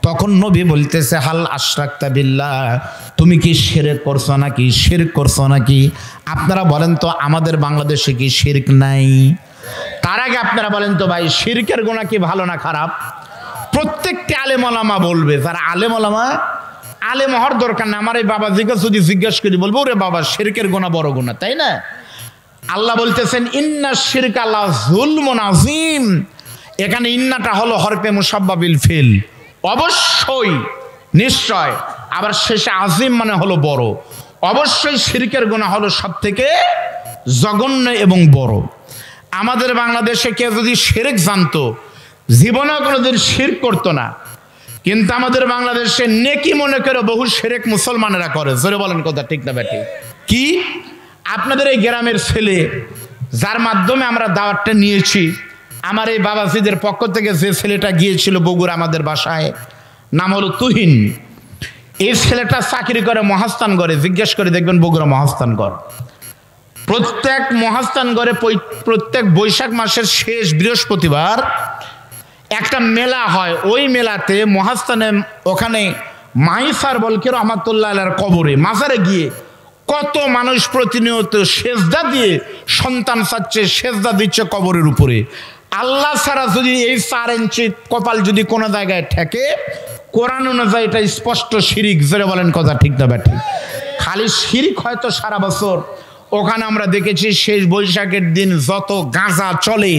তখন নবী বলতেছে, হাল আশরাকতা বিল্লাহ, তুমি কি শিরক করছো নাকি? শিরক করছো নাকি? আপনারা বলেন তো, আমাদের বাংলাদেশে কি শিরক নাই? তার আগে আপনারা বলেন তো ভাই, শিরকের গুনাহ কি ভালো না খারাপ? প্রত্যেকটি আলেম ওলামা বলবে, যারা আলেম ওলামা, আলেম হওয়ার দরকার না, আমার এই বাবা যদি জিজ্ঞেস করি বলবো, ওরে বাবা শিরকের গুনাহ বড় গুনাহ, তাই না? আল্লাহ বলতেছেন, ইন্না শিরকা লাযুলমুন আযীম। এখানে ইন্নাটা হলো হরফে মুসাব্বাবিল ফিল, অবশ্যই, নিশ্চয়। আবার শেষে আযীম মানে হলো বড়। অবশ্যই শিরকের গুনাহ হলো সবথেকে জঘন্য এবং বড়। আমাদের বাংলাদেশে কেউ যদি শিরক জানতো, জীবনে কোনোদিন শিরক করতো না, কিন্তু আমাদের বাংলাদেশে নেকি মনে করে বহু শিরক মুসলমানেরা করে। জোরে বলেন কথা ঠিক না বেটি? কি আপনাদের এই গ্রামের ছেলে, যার মাধ্যমে আমরা দাওয়াতটা নিয়েছি, আমার এই বাবাজিদের পক্ষ থেকে যে ছেলেটা গিয়েছিল বগুড়া আমাদের বাসায়, নাম হলো তুহিন। এই ছেলেটা চাকরি করে মহাস্থানগড়ে, জিজ্ঞেস করে দেখবেন বগুড়া মহাস্থানগড়। প্রত্যেক মহাস্থানগড়ে প্রত্যেক বৈশাখ মাসের শেষ বৃহস্পতিবার একটা মেলা হয়। ওই মেলাতে মহাস্থানে, ওখানে মাইসার বলকে রহমাতুল্লাহ আলাইহির কবরে, মাজারে গিয়ে কত মানুষ প্রতিনিয়ত সেজদা দিয়ে সন্তান চাচ্ছে, সেজদা দিচ্ছে কবরের উপরে। আল্লাহ ছাড়া যদি এই 4 ইঞ্চি কপাল যদি কোনো জায়গায় ঠেকে, কোরআন অনুযায়ী এটা স্পষ্ট শিরিক। জোরে বলেন কথা ঠিক না ব্যাটি? খালি শিরিক হয়তো সারা বছর। ওখানে আমরা দেখেছি শেষ বৈশাখের দিন যত গাঁজা চলে,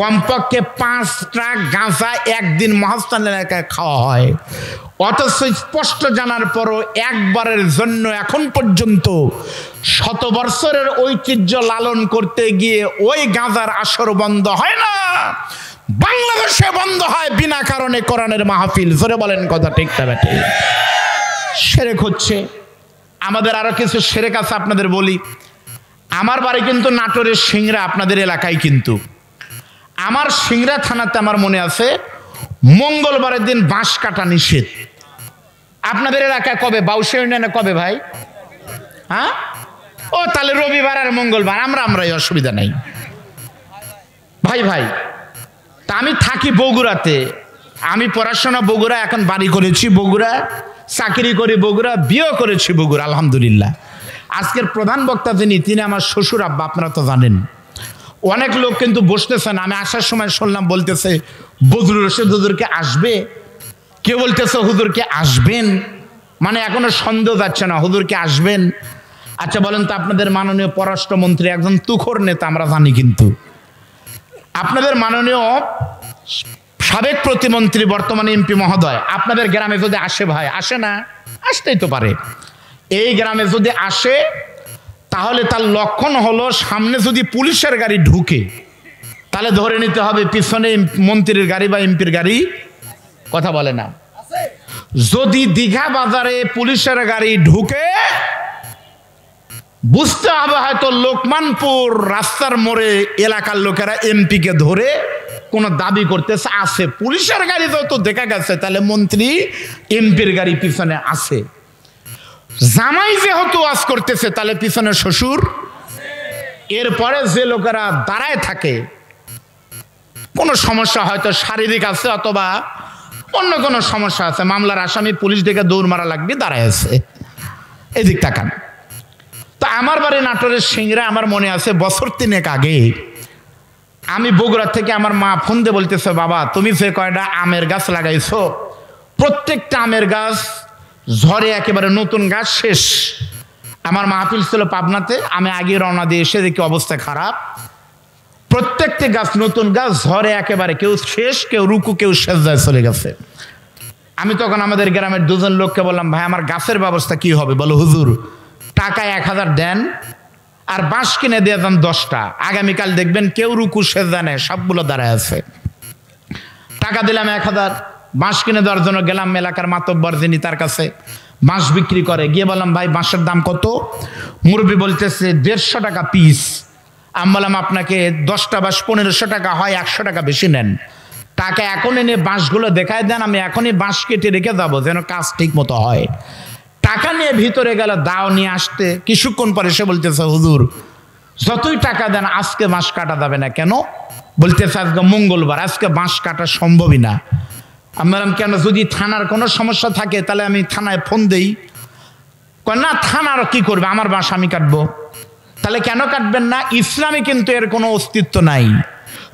কমপক্ষে 5 ট্রাক গাঁজা একদিন মহাস্থান এলাকায় খাওয়া হয়। অথচ স্পষ্ট জানার পরও একবারের জন্য এখন পর্যন্ত 100 বছরের ঐতিহ্য লালন করতে গিয়ে ওই গাঁজার আসর বন্ধ হয় না। বাংলাদেশে বন্ধ হয় বিনা কারণে কোরআনের মাহফিল। জোরে বলেন কথা ঠিক না বেঠিক? শিরক হচ্ছে। আমাদের আরো কিছু শিরক আছে আপনাদের বলি। আমার বাড়ি কিন্তু নাটোরের সিংড়া, আপনাদের এলাকায় কিন্তু। আমার সিংড়া থানাতে আমার মনে আছে মঙ্গলবারের দিন বাঁশ কাটা নিষেধ। আপনাদের এলাকায় কবে? বাউশে ইউনিয়নে কবে ভাই? হ্যাঁ, ও তাহলে রবিবার আর মঙ্গলবার আমরাই অসুবিধা নাই ভাই। তা আমি থাকি বগুড়াতে, আমি পড়াশোনা বগুড়া, এখন বাড়ি করেছি বগুড়া, চাকরি করি বগুড়া, বিয়েও করেছি বগুড়া আলহামদুলিল্লাহ। আজকের প্রধান বক্তা যিনি, তিনি আমার শ্বশুর আব্বা, আপনারা তো জানেন। অনেক লোক কিন্তু বসতেছেন, আমি আসার সময় শুনলাম বলতেছে বজলুর রশিদ হুজুরকে আসবে, কেউ বলতেছে হুজুরকে আসবেন, মানে এখনো সন্দেহ যাচ্ছে না হুজুরকে আসবেন। আচ্ছা বলেন তো, আপনাদের মাননীয় পররাষ্ট্রমন্ত্রী একজন তুখোর নেতা, আমরা জানি, কিন্তু আপনাদের মাননীয় সাবেক প্রতিমন্ত্রী বর্তমানে এমপি মহোদয় আপনাদের গ্রামে যদি আসে ভাই, আসে না? আসতেই তো পারে। এই গ্রামে যদি আসে তাহলে তার লক্ষণ হলো সামনে যদি পুলিশের গাড়ি ঢুকে তাহলে ধরে নিতে হবে পিছনে মন্ত্রীর গাড়ি বা এমপির গাড়ি। কথা বলে না? যদি দীঘা বাজারে পুলিশের গাড়ি ঢুকে বুঝতে হবে হয়তো লোকমানপুর রাস্তার মোড়ে এলাকার লোকেরা এমপিকে ধরে কোন দাবি করতেছে, আছে পুলিশের গাড়ি তো দেখা গেছে, তাহলে মন্ত্রী এমপির গাড়ি পিছনে আছে। জামাই যেহেতু ওয়াজ করতেছে তাহলে পিছনে শ্বশুর। এরপরে যে লোকেরা দাঁড়ায় থাকে কোনো সমস্যা হয়তো শারীরিক আছে অথবা অন্য কোনো সমস্যা আছে, মামলার আসামি, পুলিশ ডেকে দৌড় মারা লাগবে, দাঁড়ায় আছে। এদিক তাকান। তা আমার বাড়ি নাটোরের সিংড়া, আমার মনে আছে বছর 3 আগে আমি বগুড়া থেকে আমার মা ফোন দিয়ে বলতেছে, বাবা তুমি যে কয়টা আমের গাছ লাগাইছো প্রত্যেকটা আমের গাছ ঝড়ে একেবারে নতুন গাছ শেষ। আমার মাহফিল ছিল পাবনাতে, আমি আগে রওনা দিয়ে এসে দেখি অবস্থা খারাপ, প্রত্যেকটি গাছ নতুন গাছ ঝড়ে একেবারে কেউ শেষ, কেউ রুকু, কেউ সেজদায় চলে গেছে। আমি তখন আমাদের গ্রামের 2জন লোককে বললাম, ভাই আমার গাছের ব্যবস্থা কি হবে? বলো হুজুর টাকা 1000 দেন আর বাঁশ কিনে দিয়ে যান 10টা, আগামীকাল দেখবেন কেউ রুকু সেজদা নেই, সবগুলো দাঁড়ায় আছে। টাকা দিলাম 1000, বাঁশ কিনে দেওয়ার জন্য গেলাম এলাকার মাতব্বর যিনি, তার কাছে বাঁশ বিক্রি করে। গিয়ে বললাম, ভাই বাঁশের দাম কত? মুরব্বি বলতেছে 150 টাকা পিস। আমি বললাম, আপনাকে 10টা বাঁশ 1500 টাকা হয়, 100 টাকা বেশি নেন। টাকা এখন এনে বাঁশগুলো দেখায় দেন, আমি এখনই বাঁশ কেটে রেখে যাবো যেন কাজ ঠিক মতো হয়। টাকা নিয়ে ভিতরে গেল, দাও নিয়ে আসতে কিছুক্ষণ পরে সে বলতেছে, হুজুর যতই টাকা দেন আজকে বাঁশ কাটা যাবে না। কেন? বলতেছে আজকে মঙ্গলবার, আজকে বাঁশ কাটা সম্ভবই না। আমি বললাম, কেন? যদি থানার কোনো সমস্যা থাকে তাহলে আমি থানায় ফোন দেই। না, থানার কি করবে, আমার বাঁশ আমি কাটবো। তাহলে কেন কাটবেন না? ইসলামে কিন্তু এর কোনো অস্তিত্ব নাই।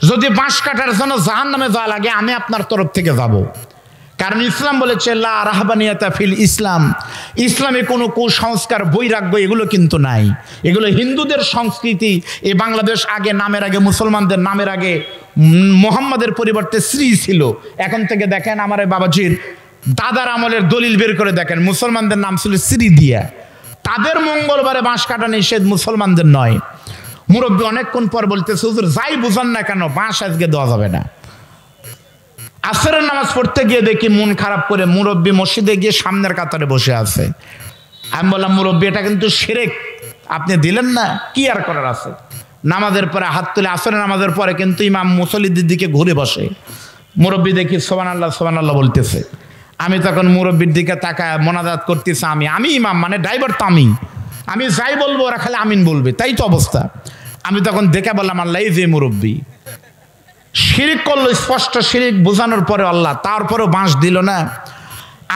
যদি বাঁশ কাটার জন্য জাহান্নামে যাওয়া লাগে আমি আপনার তরফ থেকে যাব, কারণ ইসলাম বলেছে লা রাহবানিয়াতা ফিল ইসলাম, ইসলামে কোনো কুসংস্কার বৈরাগ্য এগুলো কিন্তু নাই। এগুলো হিন্দুদের সংস্কৃতি। এই বাংলাদেশ আগে নামের আগে মুসলমানদের নামের আগে মোহাম্মদের পরিবর্তে শ্রী ছিল। এখন থেকে দেখেন আমার এই বাবাজির দাদার আমলের দলিল বের করে দেখেন, মুসলমানদের নাম ছিল শ্রী দিয়া। তাদের মঙ্গলবারে বাঁশ কাটা নিষেধ, মুসলমানদের নয়। মুরব্বী অনেকক্ষণ পর বলতেছে, হুজুর যাই বুঝান না কেন বাঁশ আজকে দেওয়া যাবে না। আসরের নামাজ পড়তে গিয়ে দেখি মন খারাপ করে মুরব্বী মসজিদে গিয়ে সামনের কাতারে বসে আছে। আমি বললাম, মুরব্বী এটা কিন্তু শিরক, আপনি দিলেন না, কি আর করার আছে? নামাজের পরে হাত তুলে, আসরের নামাজের পরে কিন্তু ইমাম মুসল্লিদের দিকে ঘুরে বসে। মুরব্বী দেখি সুবহানাল্লাহ সুবহানাল্লাহ বলতেছে। আমি তখন মুরব্বীর দিকে তাকায় মোনাজাত করতেছে, আমি ইমাম, মানে ড্রাইভার তো আমি যাই বলবো ওরা খালি আমিন বলবে, তাই তো অবস্থা। আমি তখন দেখে বললাম, আল্লাহ এই যে মুরব্বী শিরিক করলো, স্পষ্ট শিরিক বোঝানোর পরে আল্লাহ তারপরেও বাঁশ দিল না।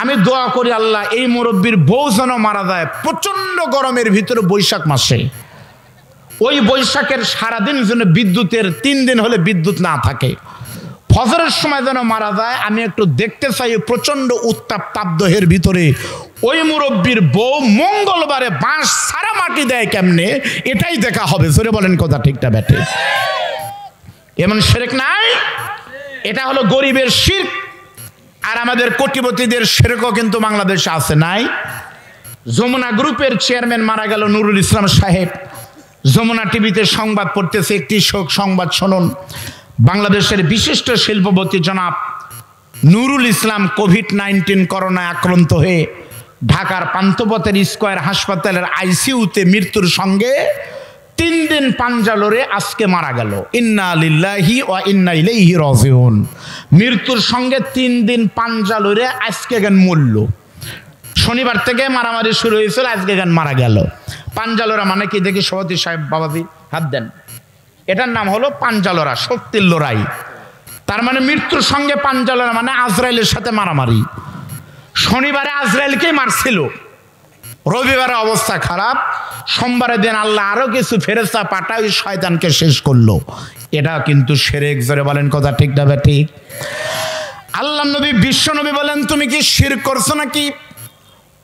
আমি দোয়া করি আল্লাহ এই মুরব্বীর বউ যেন মারা যায় প্রচন্ড গরমের ভিতরে বৈশাখ মাসে, ওই বৈশাখের সারাদিন যেন বিদ্যুতের 3 দিন হলে বিদ্যুৎ না থাকে, ফজরের সময় যেন মারা যায়। আমি একটু দেখতে চাই প্রচন্ড উত্তাপ তাপদহের ভিতরে ওই মুরব্বীর বউ মঙ্গলবারে বাঁশ সারা মাটি দেয় কেমনে, এটাই দেখা হবে। জোরে বলেন কথা ঠিকটা ব্যাটে? এমন শিরক নাই? এটা হলো গরিবের শিরক। আর আমাদের কোটিপতিদের শিরকও কিন্তু বাংলাদেশে আছে, নাই? যমুনা গ্রুপের চেয়ারম্যান মারা গেল নুরুল ইসলাম সাহেব। যমুনা টিভিতে সংবাদ পড়তেছে, একটি শোক সংবাদ শুনুন। বাংলাদেশের বিশিষ্ট শিল্পপতি জনাব নুরুল ইসলাম কোভিড-19 করোনায় আক্রান্ত হয়ে ঢাকার পান্থপথের স্কয়ার হাসপাতালের আইসিইউতে মৃত্যুর সঙ্গে 3 দিন পাঞ্জা লড়ে আজকে মারা গেল। ইন্না লিল্লাহি ওয়া ইন্না ইলাইহি রাজিউন। মৃত্যুর সঙ্গে 3 দিন পাঞ্জা লড়ে আজকে জ্ঞান মরল। শনিবার থেকে মারামারি শুরু হয়েছিল, আজকে জ্ঞান মারা গেল। পাঞ্জা লড়া মানে কি দেখি সভাপতি সাহেব বাবাজি হাত দেন। এটার নাম হলো পাঞ্জা লড়া, শক্তির লড়াই। তার মানে মৃত্যুর সঙ্গে পাঞ্জা লড়া মানে আজরাইলের সাথে মারামারি। শনিবারে আজরাইলকে মারছিল, রবিবারে অবস্থা খারাপ, সোমবারের দিন আল্লাহ আরো কিছু ফেরেশতা পাঠায় শয়তানকে শেষ করলো। এটা কিন্তু শিরক। জোরে বলেন কথা ঠিক না ঠিক? আল্লাহ নবী বিশ্ব নবী বলেন তুমি কি শিরক করছো নাকি?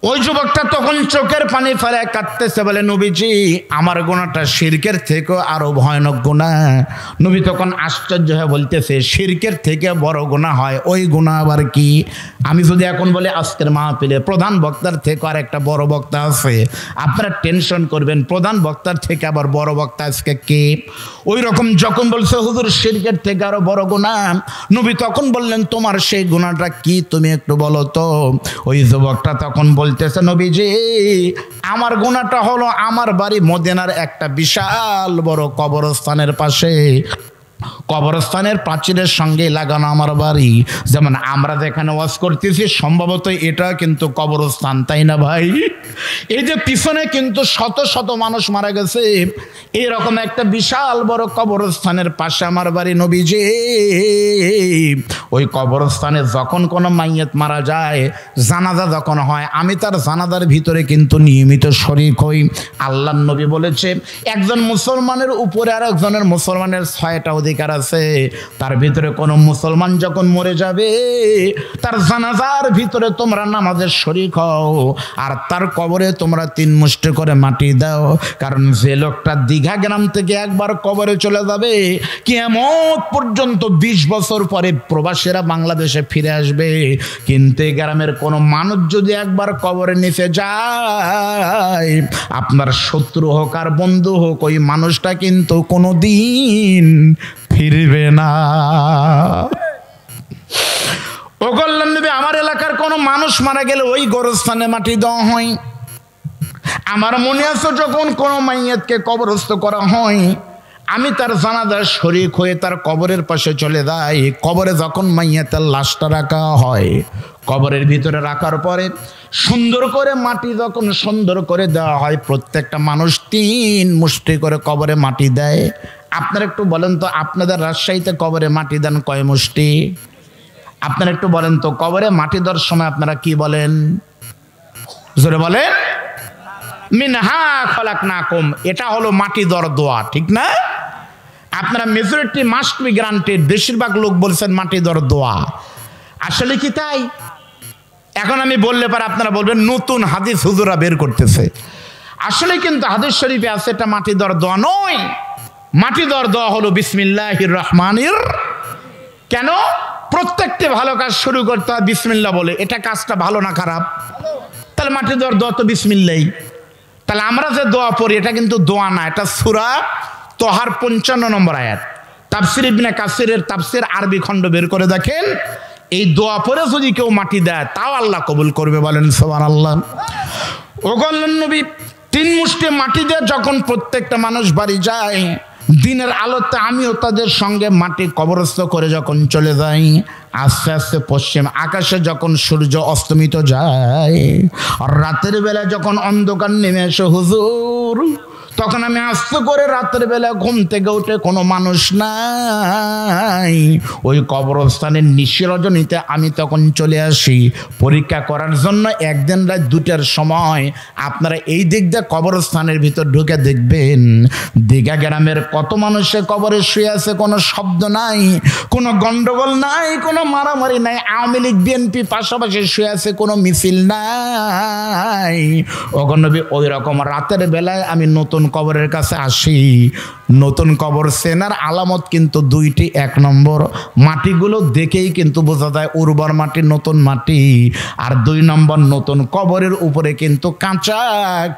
ওই যুবকটা তখন চোখের পানি ফেলে কাঁদতেছে, বলে নবীজি আমার গুনাহটা শিরকের থেকে আরো ভয়ানক গুনাহ। নবী তখন আশ্চর্য হয়ে বলতেছে শিরকের থেকে বড় গুনাহ হয়, ওই গুনাহ আবার কি? আমি যদি এখন বলি আজকের মাহফিলে প্রধান বক্তার থেকে আর একটা বড় বক্তা আছে, আপনারা টেনশন করবেন প্রধান বক্তার থেকে আবার বড় বক্তা আজকে কে? ওই রকম যখন বলছে হুজুর শিরকের থেকে আরো বড় গুনাহ, নবী তখন বললেন তোমার সেই গুনাহটা কি তুমি একটু বলো তো। ওই যুবকটা তখন বলতেছে নবীজি আমার গুনাহটা হলো আমার বাড়ি মদিনার একটা বিশাল বড় কবরস্থানের পাশে, কবরস্থানের প্রাচীরের সঙ্গে লাগানো আমার বাড়ি। যেমন আমরা যেখানে ওয়াজ করতেছি সম্ভবত এটা কিন্তু কবরস্থান, তাই না ভাই? এই যে পিছনে কিন্তু শত শত মানুষ মারা গেছে, এরকম একটা বিশাল বড় কবরস্থানের পাশে আমার বাড়ি নবীজি। ওই কবরস্থানে যখন কোনো মাইয়াত মারা যায়, জানাজা যখন হয়, আমি তার জানাজার ভিতরে কিন্তু নিয়মিত শরীক হই। আল্লাহর নবী বলেছে একজন মুসলমানের উপরে আর একজনের মুসলমানের 6টা অধিকার আছে। তার ভিতরে কোনো মুসলমান যখন মরে যাবে তার জানাজার ভিতরে তোমরা নামাজের শরীক হও, আর তার কবরে তোমরা 3 মুষ্টি করে মাটি দাও। কারণ যে লোকটা দীঘা গ্রাম থেকে একবার কবরে চলে যাবে, কিয়ামত পর্যন্ত 20 বছর পরে প্রবাসীরা বাংলাদেশে ফিরে আসবে। কিন্তু এই গ্রামের কোনো মানুষ যদি একবার কবরে নিচে যায়, আপনার শত্রু হোক আর বন্ধু হোক, ওই মানুষটা কিন্তু কোনো দিন ফিরবে না। ও কল্যাণ নবী আমার এলাকার কোনো মানুষ মারা গেলে ওই গোরস্থানে মাটি দেওয়া হয়। আমার মনে আছে যখন কোনো মাইয়াতকে কবরস্থ করা হয়, আমি তার জানাজার শরীক হয়ে তার কবরের পাশে চলে যাই। কবরে যখন মাইয়াতের লাশটা রাখা হয়, কবরের ভিতরে রাখার পরে সুন্দর করে মাটি যখন সুন্দর করে দেওয়া হয়, প্রত্যেকটা মানুষ 3 মুষ্টি করে কবরে মাটি দেয়। আপনারা একটু বলেন তো আপনাদের রাজশাহীতে কবরে মাটি দেন কয় মুষ্টি? আপনারা একটু বলেন তো কবরে মাটি দেওয়ার সময় আপনারা কি বলেন? জোরে বলেন। মিনহা খলাকনাকুম, এটা হলো মাটি দেওয়ার দোয়া, ঠিক না? আপনারা মেজরিটি মাস্ট বি গ্রান্টেড, বেশিরভাগ লোক বলছেন মাটি দেওয়ার দোয়া। আসলে কি তাই? এখন আমি বললে পারে আপনারা বলবেন নতুন হাদিস হুজুরা বের করতেছে। আসলে কিন্তু হাদিস শরীফে আছে এটা মাটি দেওয়ার দোয়া নয়। মাটি দেওয়ার দোয়া হলো বিসমিল্লাহির রহমানির। কেন? প্রত্যেকটা ভালো কাজ শুরু করতে হয় বিসমিল্লাহ বলে। এটা কাজটা ভালো না খারাপ? তাহলে মাটি দেওয়ার দোয়া তো বিসমিল্লাহ। তাহলে আমরা যে দোয়া পড়ি এটা কিন্তু দোয়া না, এটা সূরা তোহার 55 নম্বর আয়াত। তাফসীর ইবনে কাসিরের তাফসীর আরবি খণ্ড বের করে দেখেন, এই দোয়া পড়ে যদি কেউ মাটি দেয় তাও আল্লাহ কবুল করবে, বলেন সুবহানাল্লাহ। ও কল্যাণ নবী 3 মুষ্টি মাটি দিয়ে যখন প্রত্যেকটা মানুষ বাড়ি যায়, দিনের আলোতে আমিও তাদের সঙ্গে মাটি কবরস্থ করে যখন চলে যাই, আস্তে আস্তে পশ্চিম আকাশে যখন সূর্য অস্তমিত যায়, আর রাতের বেলা যখন অন্ধকার নেমে আসে হুজুর, তখন আমি আস্তে করে রাতের বেলা ঘুম থেকে উঠে কোনো মানুষ নাই, ওই কবরস্থানের নিশিরজনীতে আমি তখন চলে আসি পরীক্ষা করার জন্য। একদিন রাত 2টার সময় আপনারা এই দিক দিয়ে কবরস্থানের ভিতর ঢুকে দেখবেন দীঘা গ্রামের কত মানুষের কবরে শুয়ে আছে, কোনো শব্দ নাই, কোনো গন্ডগোল নাই, কোনো মারামারি নাই। আওয়ামী লীগ বিএনপি পাশাপাশি শুয়ে আছে, কোনো মিছিল নাই। ওই রকম রাতের বেলায় আমি নতুন কবরের কাছে আসি, নতুন কবর চেনার আলামত কিন্তু দুইটি। এক নম্বর, মাটিগুলো দেখেই কিন্তু বোঝা যায় উর্বর মাটি, নতুন মাটি। আর দুই নম্বর, নতুন কবরের উপরে কিন্তু কাঁচা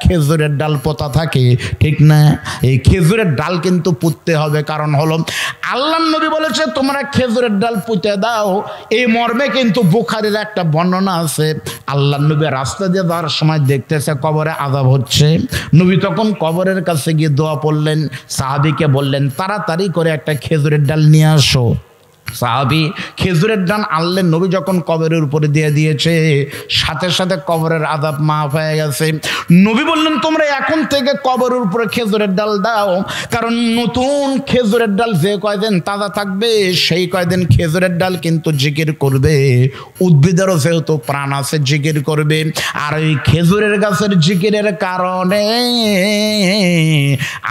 খেজুরের ডাল পোতা থাকে, ঠিক না? এই খেজুরের ডাল কিন্তু পুঁততে হবে, কারণ হলো আল্লাহর নবী বলেছে তোমরা খেজুরের ডাল পুঁতে দাও। এই মর্মে কিন্তু বুখারীর একটা বর্ণনা আছে, আল্লাহর নবী রাস্তা দিয়ে যাওয়ার সময় দেখতেছে কবরে আযাব হচ্ছে। নবী তখন কবরের কাছে গিয়ে দোয়া পড়লেন, সাহাবীকে বললেন তাড়াতাড়ি করে একটা খেজুরের ডাল নিয়ে আসো। সাহাবী খেজুরের ডাল আনলেন। নবী যখন কবরের উপরে দিয়ে দিয়েছে, সাথে সাথে কবরের আযাব মাফ হয়ে গেছে। নবী বললেন তোমরা এখন থেকে কবরের উপরে খেজুরের ডাল দাও, কারণ নতুন খেজুরের ডাল যে কয়দিন তাজা থাকবে সেই কয়দিন খেজুরের ডাল কিন্তু জিকির করবে। উদ্ভিদেরও যেহেতু প্রাণ আছে, জিকির করবে। আর ওই খেজুরের গাছের জিকিরের কারণে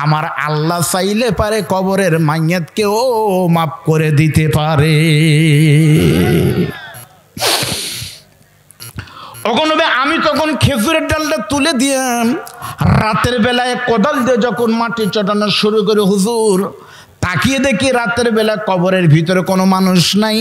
আমার আল্লাহ চাইলে পারে কবরের মাইয়াতকেও মাফ করে দিতে পারে। আমি তখন খেজুরের ডালটা তুলে দিয়ে রাতের বেলায় কোদাল দিয়ে যখন মাটি চটানো শুরু করে, হুজুর তাকিয়ে দেখি রাতের বেলা কবরের ভিতরে কোনো মানুষ নাই।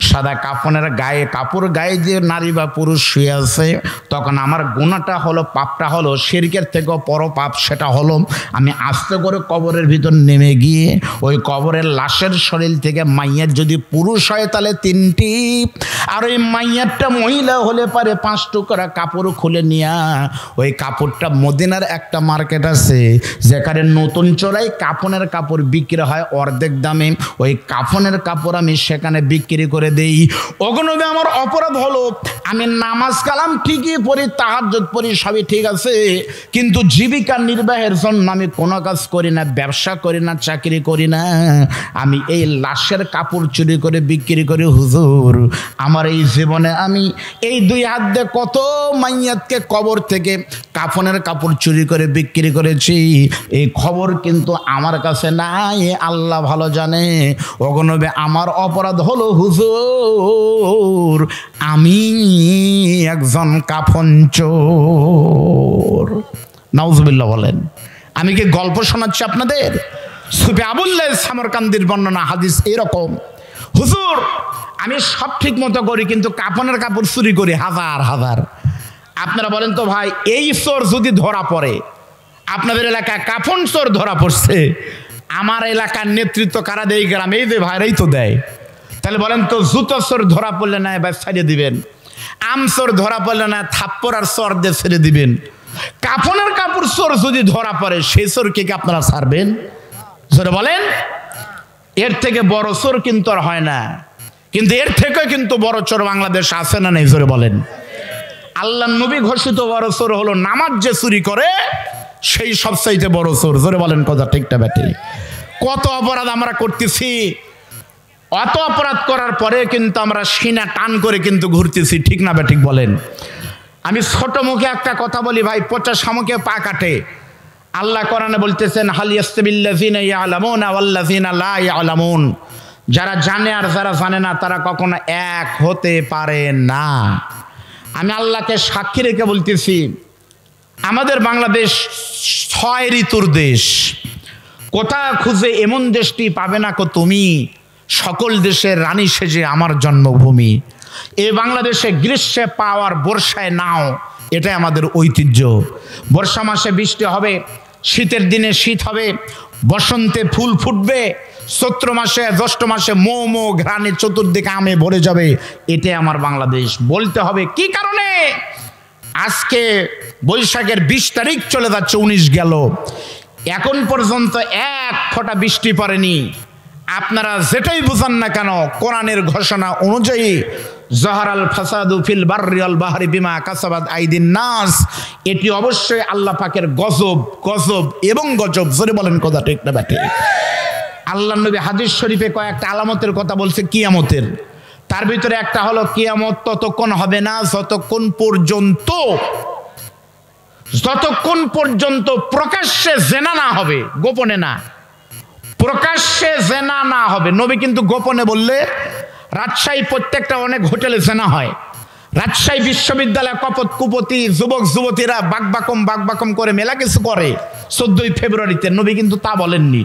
সাদা কাফনের গায়ে কাপড় গায়ে যে নারী বা পুরুষ শুয়ে আছে। তখন আমার গুনাহটা হলো, পাপটা হলো শিরকের থেকেও বড় পাপ, সেটা হলো আমি আস্তে করে কবরের ভিতর নেমে গিয়ে ওই কবরের লাশের শরীর থেকে মাইয়ার যদি পুরুষ হয় তাহলে 3টি, আর ওই মাইয়ারটা মহিলা হলে পারে 5 টুকরা কাপড় খুলে নিয়া ওই কাপড়টা মদিনার একটা মার্কেট আছে যেখানে নতুন চোরাই কাফনের কাপড় বিক্রি হয় অর্ধেক দামে, ওই কাফনের কাপড় আমি সেখানে বিক্রি করে দেই। ওগনবে আমার অপরাধ হলো আমি নামাজ কালাম ঠিকই পড়ি, তাহাজ্জুদ পড়ি, সবই ঠিক আছে, কিন্তু জীবিকা নির্বাহের জন্য আমি কোনো কাজ করি না, ব্যবসা করি না, চাকরি করি না, আমি এই লাশের কাপড় চুরি করে বিক্রি করি। হুজুর আমার এই জীবনে আমি এই 2 হাত দিয়ে কত মাইয়াতকে কবর থেকে কাফনের কাপড় চুরি করে বিক্রি করেছি, এই খবর কিন্তু আমার কাছে নাই, আল্লাহ ভালো জানে। ওগনবে আমার অপরাধ হলো হুজুর আমি একজন কাফন চোর। নাউজুবিল্লাহ বলেন। আমি কি গল্প শোনাচ্ছি আপনাদের? সুফি আবুল্লাহ সামরকান্দির বর্ণনা হাদিস এরকম, হুজুর আমি সব ঠিক মতো করি কিন্তু কাফনের কাপড় চুরি করি হাজার হাজার। আপনারা বলেন তো ভাই, এই চোর যদি ধরা পড়ে, আপনাদের এলাকায় কাফন চোর ধরা পড়ছে, আমার এলাকার নেতৃত্ব কারা দেয়? গ্রামে এই যে ভাইরাই তো দেয়। তাহলে বলেন তো জুতো চোর ধরা পড়লে না এবার ছাড়িয়ে দিবেন, আম চোর ধরা পড়লে না থাপ্পড় আর চর দিয়ে ছেড়ে দিবেন, কাফনের কাপড় চোর যদি ধরা পড়ে সেই চোরকে কি আপনারা ছাড়বেন? জোরে বলেন। এর থেকে বড় চোর কিন্তু আর হয় না, কিন্তু এর থেকে কিন্তু বড় চোর বাংলাদেশ আছে না নেই? জোরে বলেন। আল্লাহ নবী ঘোষিত বড় চোর হলো নামাজ যে চুরি করে সেই সবচাইতে বড় চোর। জোরে বলেন কথা ঠিকটা ব্যাটে। কত অপরাধ আমরা করতেছি, অত অপরাধ করার পরে কিন্তু আমরা সিনা টান করে কিন্তু ঘুরতেছি, ঠিক না ব্যাঠিক বলেন? আমি ছোট মুখে একটা কথা বলি ভাই, পচা শামুকে পা কাটে। আল্লাহ কোরআনে বলতেছেন হাল ইয়াস্তাবিল্লাযিনা ইয়ালামুনা ওয়াল্লাযিনা লা ইয়ালামুন, যারা জানে আর যারা জানে না তারা কখনো এক হতে পারে না। আমি আল্লাহকে সাক্ষী রেখে বলতেছি, আমাদের বাংলাদেশ 6 ঋতুর দেশ, কোথা খুঁজে এমন দেশটি পাবে না কো তুমি, সকল দেশের রানী সেজে আমার জন্মভূমি। এই বাংলাদেশে গ্রীষ্মে পাওয়ার বর্ষায় নাও, এটাই আমাদের ঐতিহ্য। বর্ষা মাসে বৃষ্টি হবে, শীতের দিনে শীত হবে, বসন্তে ফুল ফুটবে, চৈত্র মাসে জ্যৈষ্ঠ মাসে মৌ মৌ ঘ্রাণে চতুর্দিকে আমে ভরে যাবে, এটাই আমার বাংলাদেশ। বলতে হবে কি কারণে? আজকে বৈশাখের 20 তারিখ চলে যাচ্ছে, 19 গেল, এখন পর্যন্ত 1 ফোঁটা বৃষ্টি পড়েনি। আপনারা যেটাই বুঝান না কেন, কোরআনের ঘোষণা অনুযায়ী জহারাল ফাসাদু ফিল বাররি ওয়াল বাহরি বিমা কাসাবাত আইদিন নাস, এটি অবশ্যই আল্লাহ পাকের গজব, গজব এবং গজব। জোরে বলেন কথা ঠিক না ব্যাটে? আল্লাহ নবী হাদিস শরীফে কয়েকটা আলামতের কথা বলছে কিয়ামতের, তার ভিতরে একটা হলো কিয়ামত ততক্ষণ হবে না যতক্ষণ পর্যন্ত প্রকাশ্যে জেনা না হবে, গোপনে না, প্রকাশ্যে জেনা না হবে। নবী কিন্তু গোপনে বললে, রাজশাহী প্রত্যেকটা অনেক হোটেলে জেনা হয়, রাজশাহী বিশ্ববিদ্যালয় কপত কুপতি যুবক যুবতীরা বাকবাকম করে মেলা কিছু করে 14ই ফেব্রুয়ারিতে। নবী কিন্তু তা বলেননি।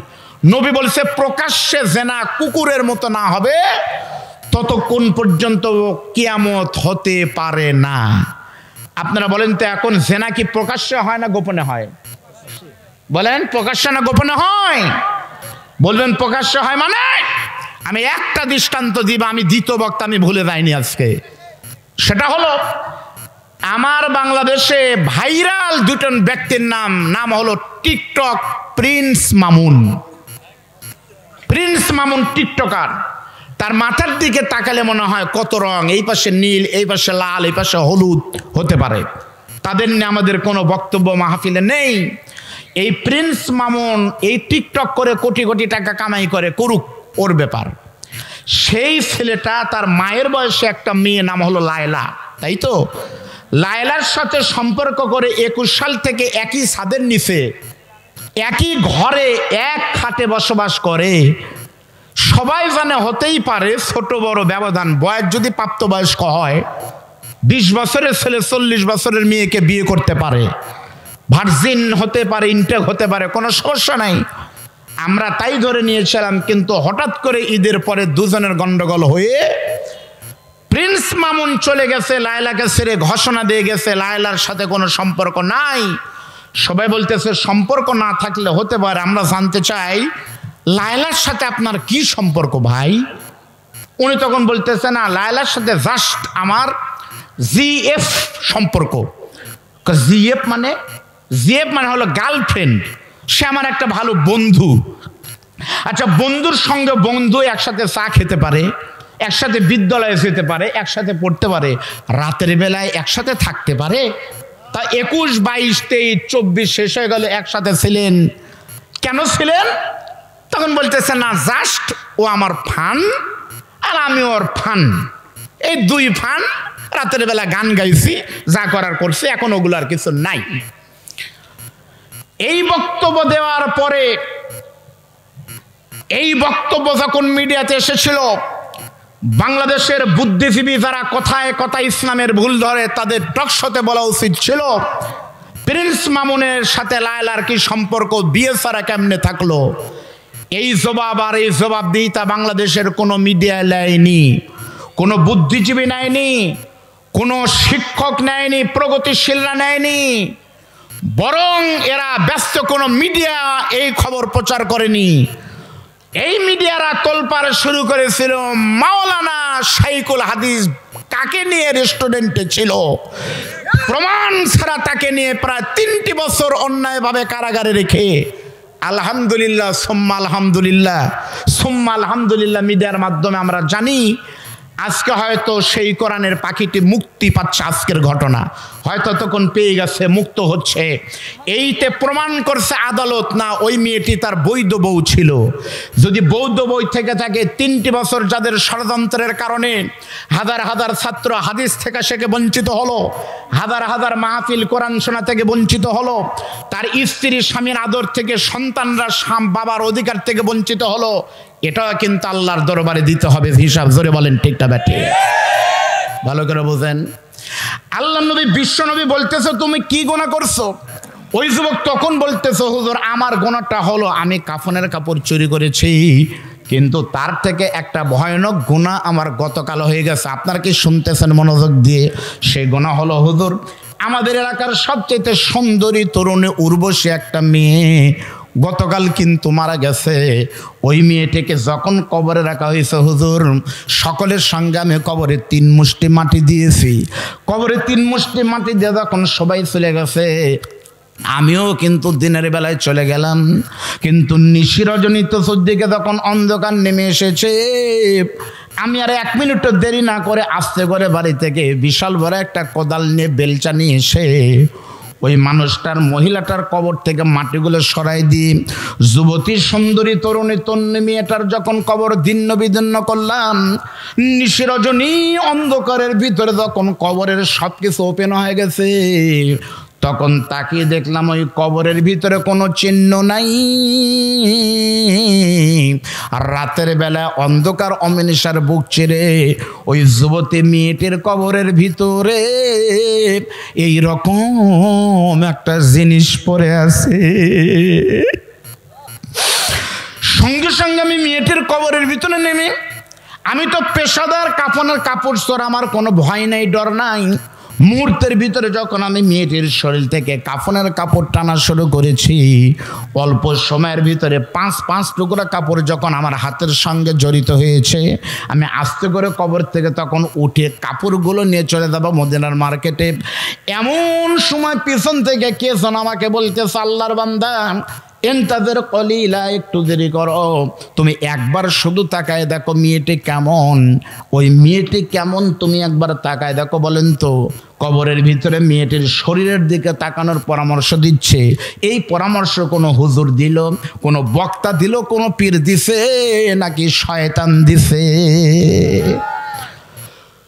নবী বলছে প্রকাশ্যে জেনা কুকুরের মতো না হবে ততক্ষণ পর্যন্ত কিয়ামত হতে পারে না। আপনারা বলেন তো এখন জেনা কি প্রকাশ্যে হয় না গোপনে হয়? বলেন প্রকাশ্যে না গোপনে হয়? বলবেন প্রকাশ্যে হয় মানে? আমি একটা দৃষ্টান্ত দিব, আমি দ্বিতীয় বক্তা আমি ভুলে যাইনি আজকে। সেটা হলো আমার বাংলাদেশে ভাইরাল দুজন ব্যক্তির নাম হলো TikTok Prince Mamun. Prince Mamun TikToker. তার মাথার দিকে তাকালে মনে হয় কত রং, এই পাশে নীল, এই পাশে লাল, এই পাশে হলুদ হতে পারে। তাদের নিয়ে আমাদের কোনো বক্তব্য মাহফিলে নেই। এই প্রিন্স মামুন এই টিকটক করে কোটি কোটি টাকা কামাই করে, করুক, ওর ব্যাপার। সেই ছেলেটা তার মায়ের বয়সে একটা মেয়ে নাম হলো লায়লা, তাই তো? লায়লার সাথে সম্পর্ক করে 21 সাল থেকে একই ছাদের নিচে একই ঘরে এক খাটে বসবাস করে। সবাই জানে হতেই পারে ছোট বড় ব্যবধান, বয়স যদি প্রাপ্তবয়স্ক হয় 20 বছরের ছেলে 40 বছরের মেয়েকে বিয়ে করতে পারে, ভার্জিন হতে পারে, ইনটেক হতে পারে, কোনো সমস্যা নাই। আমরা তাই ধরে নিয়েছিলাম, কিন্তু হঠাৎ করে ঈদের পরে দুজনের গন্ডগোল হয়ে প্রিন্স মামুন চলে গেছে, লায়লাকে ছেড়ে ঘোষণা দিয়ে গেছে লায়লার সাথে কোনো সম্পর্ক নাই। সবাই বলতেছে সম্পর্ক না থাকলে হতে পারে। আমরা জানতে চাই লায়লার সাথে আপনার কি সম্পর্ক ভাই? উনি তখন বলতেছে না, লায়লার সাথে জাস্ট আমার জিএফ সম্পর্ক। জিএফ মানে হলো গার্লফ্রেন্ড। সে আমার একটা ভালো বন্ধু। আচ্ছা, বন্ধুর সঙ্গে বন্ধু একসাথে চা খেতে পারে, একসাথে বিদ্যালয়ে যেতে পারে, একসাথে পড়তে পারে, রাতের বেলায় একসাথে থাকতে পারে। তা 21, 22, 23, 24 শেষ হয়ে গেল, একসাথে ছিলেন। কেন ছিলেন? তখন বলতেছে না, জাস্ট ও আমার ফান আর আমি ওর ফান, এই দুই ফান। রাতের বেলা গান গাইছি, যা করার করছি, এখন ওগুলো আর কিছু নাই। এই বক্তব্য দেওয়ার পরে, এই বক্তব্য যখন মিডিয়াতে এসেছিল, বাংলাদেশের বুদ্ধিজীবী যারা কথায় কথায় ইসলামের ভুল ধরে তাদের টকশোতে বলা উচিত ছিল প্রিন্স মামুনের সাথে লায়লার কি সম্পর্ক, বিয়ে ছাড়া কেমনে থাকলো। এই জবাব আর এই জবাবদিহিতা বাংলাদেশের কোনো মিডিয়ায় নেয়নি, কোনো বুদ্ধিজীবী নেয়নি, কোনো শিক্ষক নেয়নি, প্রগতিশীলরা নেয়নি। বরং এরা ব্যস্ত কোনো মিডিয়া এই খবর প্রচার করেনি। এই মিডিয়ারা তোলপাড় শুরু করেছিল মাওলানা শাইখুল হাদিস কাকে নিয়ে রেস্টুরেন্টে ছিল, প্রমাণ ছাড়া তাকে নিয়ে প্রায় 3টি বছর অন্যায়ভাবে কারাগারে রেখে আলহামদুলিল্লাহ সুম্মা আলহামদুলিল্লাহ সুম্মা আলহামদুলিল্লাহ মিডিয়ার মাধ্যমে আমরা জানি আজকে হয়তো সেই কোরআনের পাখিটি মুক্তি পাচ্ছে। আজকের ঘটনা হয়তো তখন পেয়ে গেছে, মুক্ত হচ্ছে। এইতে প্রমাণ করছে আদালত না ওই মেয়েটি তার বৈধ বউ ছিল। যদি বৈধ বউ থেকে থাকে, 3টি বছর যাদের ষড়যন্ত্রের কারণে হাজার হাজার ছাত্র হাদিস থেকে শেখে বঞ্চিত হলো, হাজার হাজার মাহফিল কোরআন শোনা থেকে বঞ্চিত হলো, তার স্ত্রী স্বামীর আদর থেকে, সন্তানরা বাবার অধিকার থেকে বঞ্চিত হলো, এটা কিন্তু আল্লাহর দরবারে দিতে হবে হিসাব। জোরে বলেন ঠিক না ব্যাটি? ভালো করে বোঝেন। আল্লাহ নবী, বিশ্ব নবী বলতেছে তুমি কি গুনাহ করছো? ওই যুবক তখন বলতেছে হুজুর আমার গুনাহটা হলো আমি কাফনের কাপড় চুরি করেছি, কিন্তু তার থেকে একটা ভয়ানক গুনাহ আমার গতকাল হয়ে গেছে। আপনারা কি শুনতেছেন মনোযোগ দিয়ে? সেই গুনাহ হলো হুজুর আমাদের এলাকার সবচেয়ে সুন্দরী তরুণী উর্বশী একটা মেয়ে গতকাল কিন্তু মারা গেছে। ওই মেয়েটিকে যখন কবরে রাখা হয়েছে হুজুর, সকলের সঙ্গে আমি কবরে 3 মুষ্টি মাটি দিয়েছি। কবরে 3 মুষ্টি মাটি দিয়ে যখন সবাই চলে গেছে, আমিও কিন্তু দিনের বেলায় চলে গেলাম। কিন্তু নিশি রজনীত চৌদিকে যখন অন্ধকার নেমে এসেছে, আমি আর 1 মিনিটও দেরি না করে আস্তে করে বাড়ি থেকে বিশাল বড় একটা কোদাল নিয়ে বেলচা নিয়ে এসে ওই মানুষটার, মহিলাটার কবর থেকে মাটিগুলো সরাই দিয়ে যুবতী সুন্দরী তরুণী তন্নি মেয়েটার যখন কবর দিন্ন বিদীর্ণ করলাম, নিশি রজনী অন্ধকারের ভিতরে যখন কবরের সব কিছু ওপেন হয়ে গেছে, তখন তাকিয়ে দেখলাম ওই কবরের ভিতরে কোনো চিহ্ন নাই। আর রাতের বেলা অন্ধকার অমিনিশার বুক চিরে ওই যুবতী মেয়েটির কবরের ভিতরে এই রকম একটা জিনিস পড়ে আছে। সঙ্গে সঙ্গে আমি মেয়েটির কবরের ভিতরে নেমে, আমি তো পেশাদার কাফনের কাপড় চোর, আমার কোনো ভয় নাই, ডর নাই। মুহূর্তের ভিতরে যখন আমি মেয়েটির শরীর থেকে কাফনের কাপড় টানা শুরু করেছি, অল্প সময়ের ভিতরে পাঁচ টুকরা কাপড় যখন আমার হাতের সঙ্গে জড়িত হয়েছে, আমি আস্তে করে কবর থেকে তখন উঠে কাপড়গুলো নিয়ে চলে যাব মদিনার মার্কেটে। এমন সময় পিছন থেকে কে যেন আমাকে বলতেছে, আল্লাহর বান্দা এন্তাদের কলিলা, একটু দেরি করো, তুমি একবার শুধু তাকায় দেখো মেয়েটি কেমন। ওই মেয়েটি কেমন তুমি একবার তাকায় দেখো। বলেন তো, কবরের ভিতরে মেয়েটির শরীরের দিকে তাকানোর পরামর্শ দিচ্ছে। এই পরামর্শ কোনো হুজুর দিল, কোনো বক্তা দিল, কোনো পীর দিছে, নাকি শয়তান দিছে?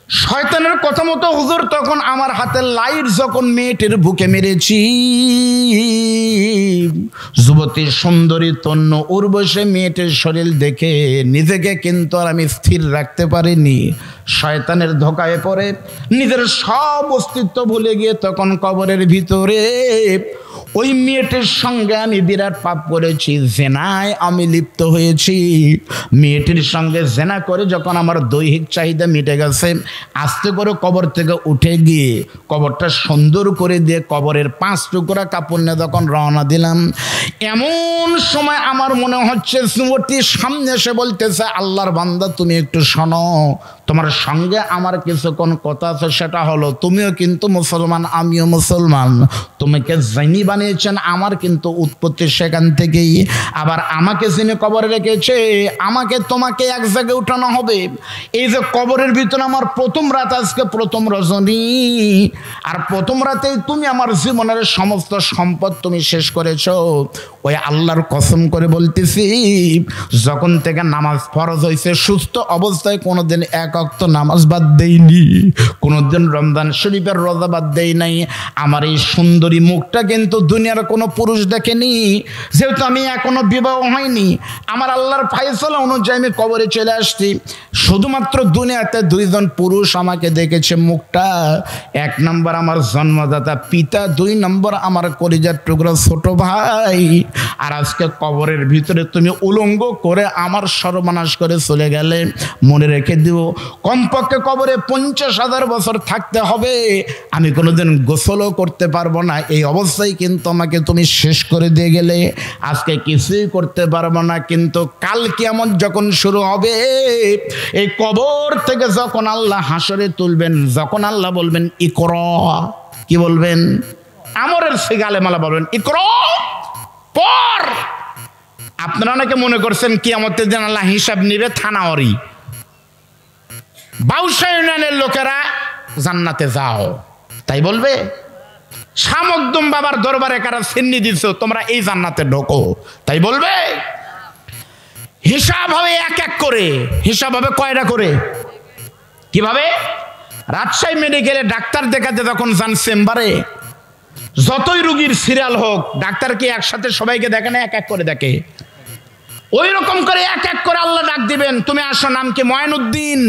শয়তানের কথা মতো হুজুর তখন আমার হাতের লাইট যখন মেয়েটির বুকে মেরেছি, যুবতী সুন্দরী তন্য উর্বশী মেয়েটির শরীর দেখে নিজেকে কিন্তু আর আমি স্থির রাখতে পারিনি। শয়তানের ধোকায় পড়ে নিজের সব অস্তিত্ব ভুলে গিয়ে তখন কবরের ভিতরে ওই মেয়েটির সঙ্গে আমি বিরাট পাপ করেছি, জেনায় আমি লিপ্ত হয়েছি। মেয়েটির সঙ্গে জেনা করে যখন আমার দৈহিক চাহিদা মিটে গেছে, আস্তে করে কবর থেকে উঠে গিয়ে কবরটা সুন্দর করে দিয়ে কবরের 5 টুকরা কাপড় নিয়ে যখন রওনা দিলাম, এমন সময় আমার মনে হচ্ছে যুবতীর সামনে এসে বলতেছে, আল্লাহর বান্দা তুমি একটু শোনো, তোমার সঙ্গে আমার কিছুক্ষণ কথা আছে। সেটা হলো, তুমিও কিন্তু মুসলমান, আমিও মুসলমান। তোমাকে যিনি বানিয়েছেন আমার কিন্তু উৎপত্তি সেখান থেকেই। আবার আমাকে যিনি কবরে রেখেছে, আমাকে তোমাকে এক জায়গায় উঠানো হবে। এই যে কবরের ভিতরে আমার প্রথম রাত, আজকে প্রথম রজনী, আর প্রথম রাতেই তুমি আমার জীবনের সমস্ত সম্পদ তুমি শেষ করেছো। ওই আল্লাহর কসম করে বলতেছি, যখন থেকে নামাজ ফরজ হয়েছে, সুস্থ অবস্থায় কোনোদিন এক ওয়াক্ত নামাজ বাদ দেইনি, কোনোদিন রমজান শরীফের রোজা বাদ দেই নাই। আমার এই সুন্দরী মুখটা কিন্তু দুনিয়ার কোনো পুরুষ দেখেনি, যেহেতু আমি এখনো বিবাহ হয়নি। আমার আল্লাহর ফায়সালা অনুযায়ী আমি কবরে চলে আসছি। শুধুমাত্র দুনিয়াতে 2 জন পুরুষ আমাকে দেখেছে মুখটা। 1 নম্বর আমার জন্মদাতা পিতা, 2 নম্বর আমার কলিজার টুকরা ছোট ভাই। আর আজকে কবরের ভিতরে তুমি উলঙ্গ করে আমার সর্বনাশ করে চলে গেলে, মনে রেখে দিও, কমপক্ষে কবরে 50,000 বছর থাকতে হবে। আমি কোনোদিন গোসলও করতে পারবো না, এই অবস্থায় কিন্তু আমাকে তুমি শেষ করে দিয়ে গেলে। আজকে কিছুই করতে পারবো না, কিন্তু কাল কিয়ামত যখন শুরু হবে, এই কবর থেকে যখন আল্লাহ হাসরে তুলবেন, যখন আল্লাহ বলবেন ইকরা, কি বলবেন? আমরের সিগালে মালা বলবেন ইকরা পর। আপনারা অনেকে মনে করছেন কিয়ামতের দিন আল্লাহ হিসাব নিবে থানাওয়ারি, বাউশা ইউনিয়নের লোকেরা জান্নাতে যাও, তাই বলবে? শামকদম বাবার দরবারে কারা সিন্নি দিছো, তোমরা এই জান্নাতে ঢোকো, তাই বলবে? হিসাব হবে এক এক করে। হিসাব হবে কয়টা করে? কিভাবে? রাজশাহী মেডিকেলে ডাক্তার দেখাতে যখন যান চেম্বারে, যতই রুগীর সিরিয়াল হোক, ডাক্তার কি একসাথে সবাইকে দেখে না, এক এক করে দেখে। ওই রকম করে এক এক করে আল্লাহ ডাক দিবেন, তুমি আসো, নাম কি? ময়নুদ্দিন,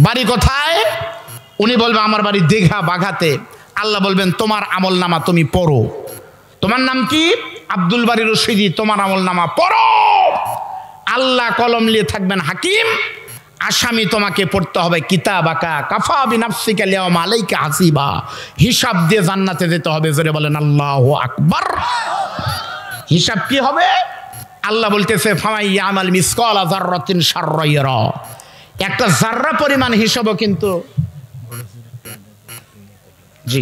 বাড়ি কোথায়? উনি বলবে আমার বাড়ি দীঘা বাঘাতে। আল্লাহ বলবেন তোমার আমল নামা তুমি পড়ো। তোমার নাম কি? আব্দুল বারী রশিদি, তোমার আমল নামা পড়ো। আল্লাহ কলম নিয়ে থাকবেন হাকিম, আসামি তোমাকে পড়তে হবে কিতাবাকা কাফা বিনাফসিকা লিয়াউমা আলাইকা হাসিবা। হিসাব দিয়ে জান্নাতে যেতে হবে। জোরে বলেন আল্লাহু আকবার। হিসাব কি হবে? আল্লাহ বলতেছে ফামাই ইয়ামাল মিসকালা যাররাতিন শাররা ইয়ারা, একটা জাররা পরিমাণ হিসাবও কিন্তু জি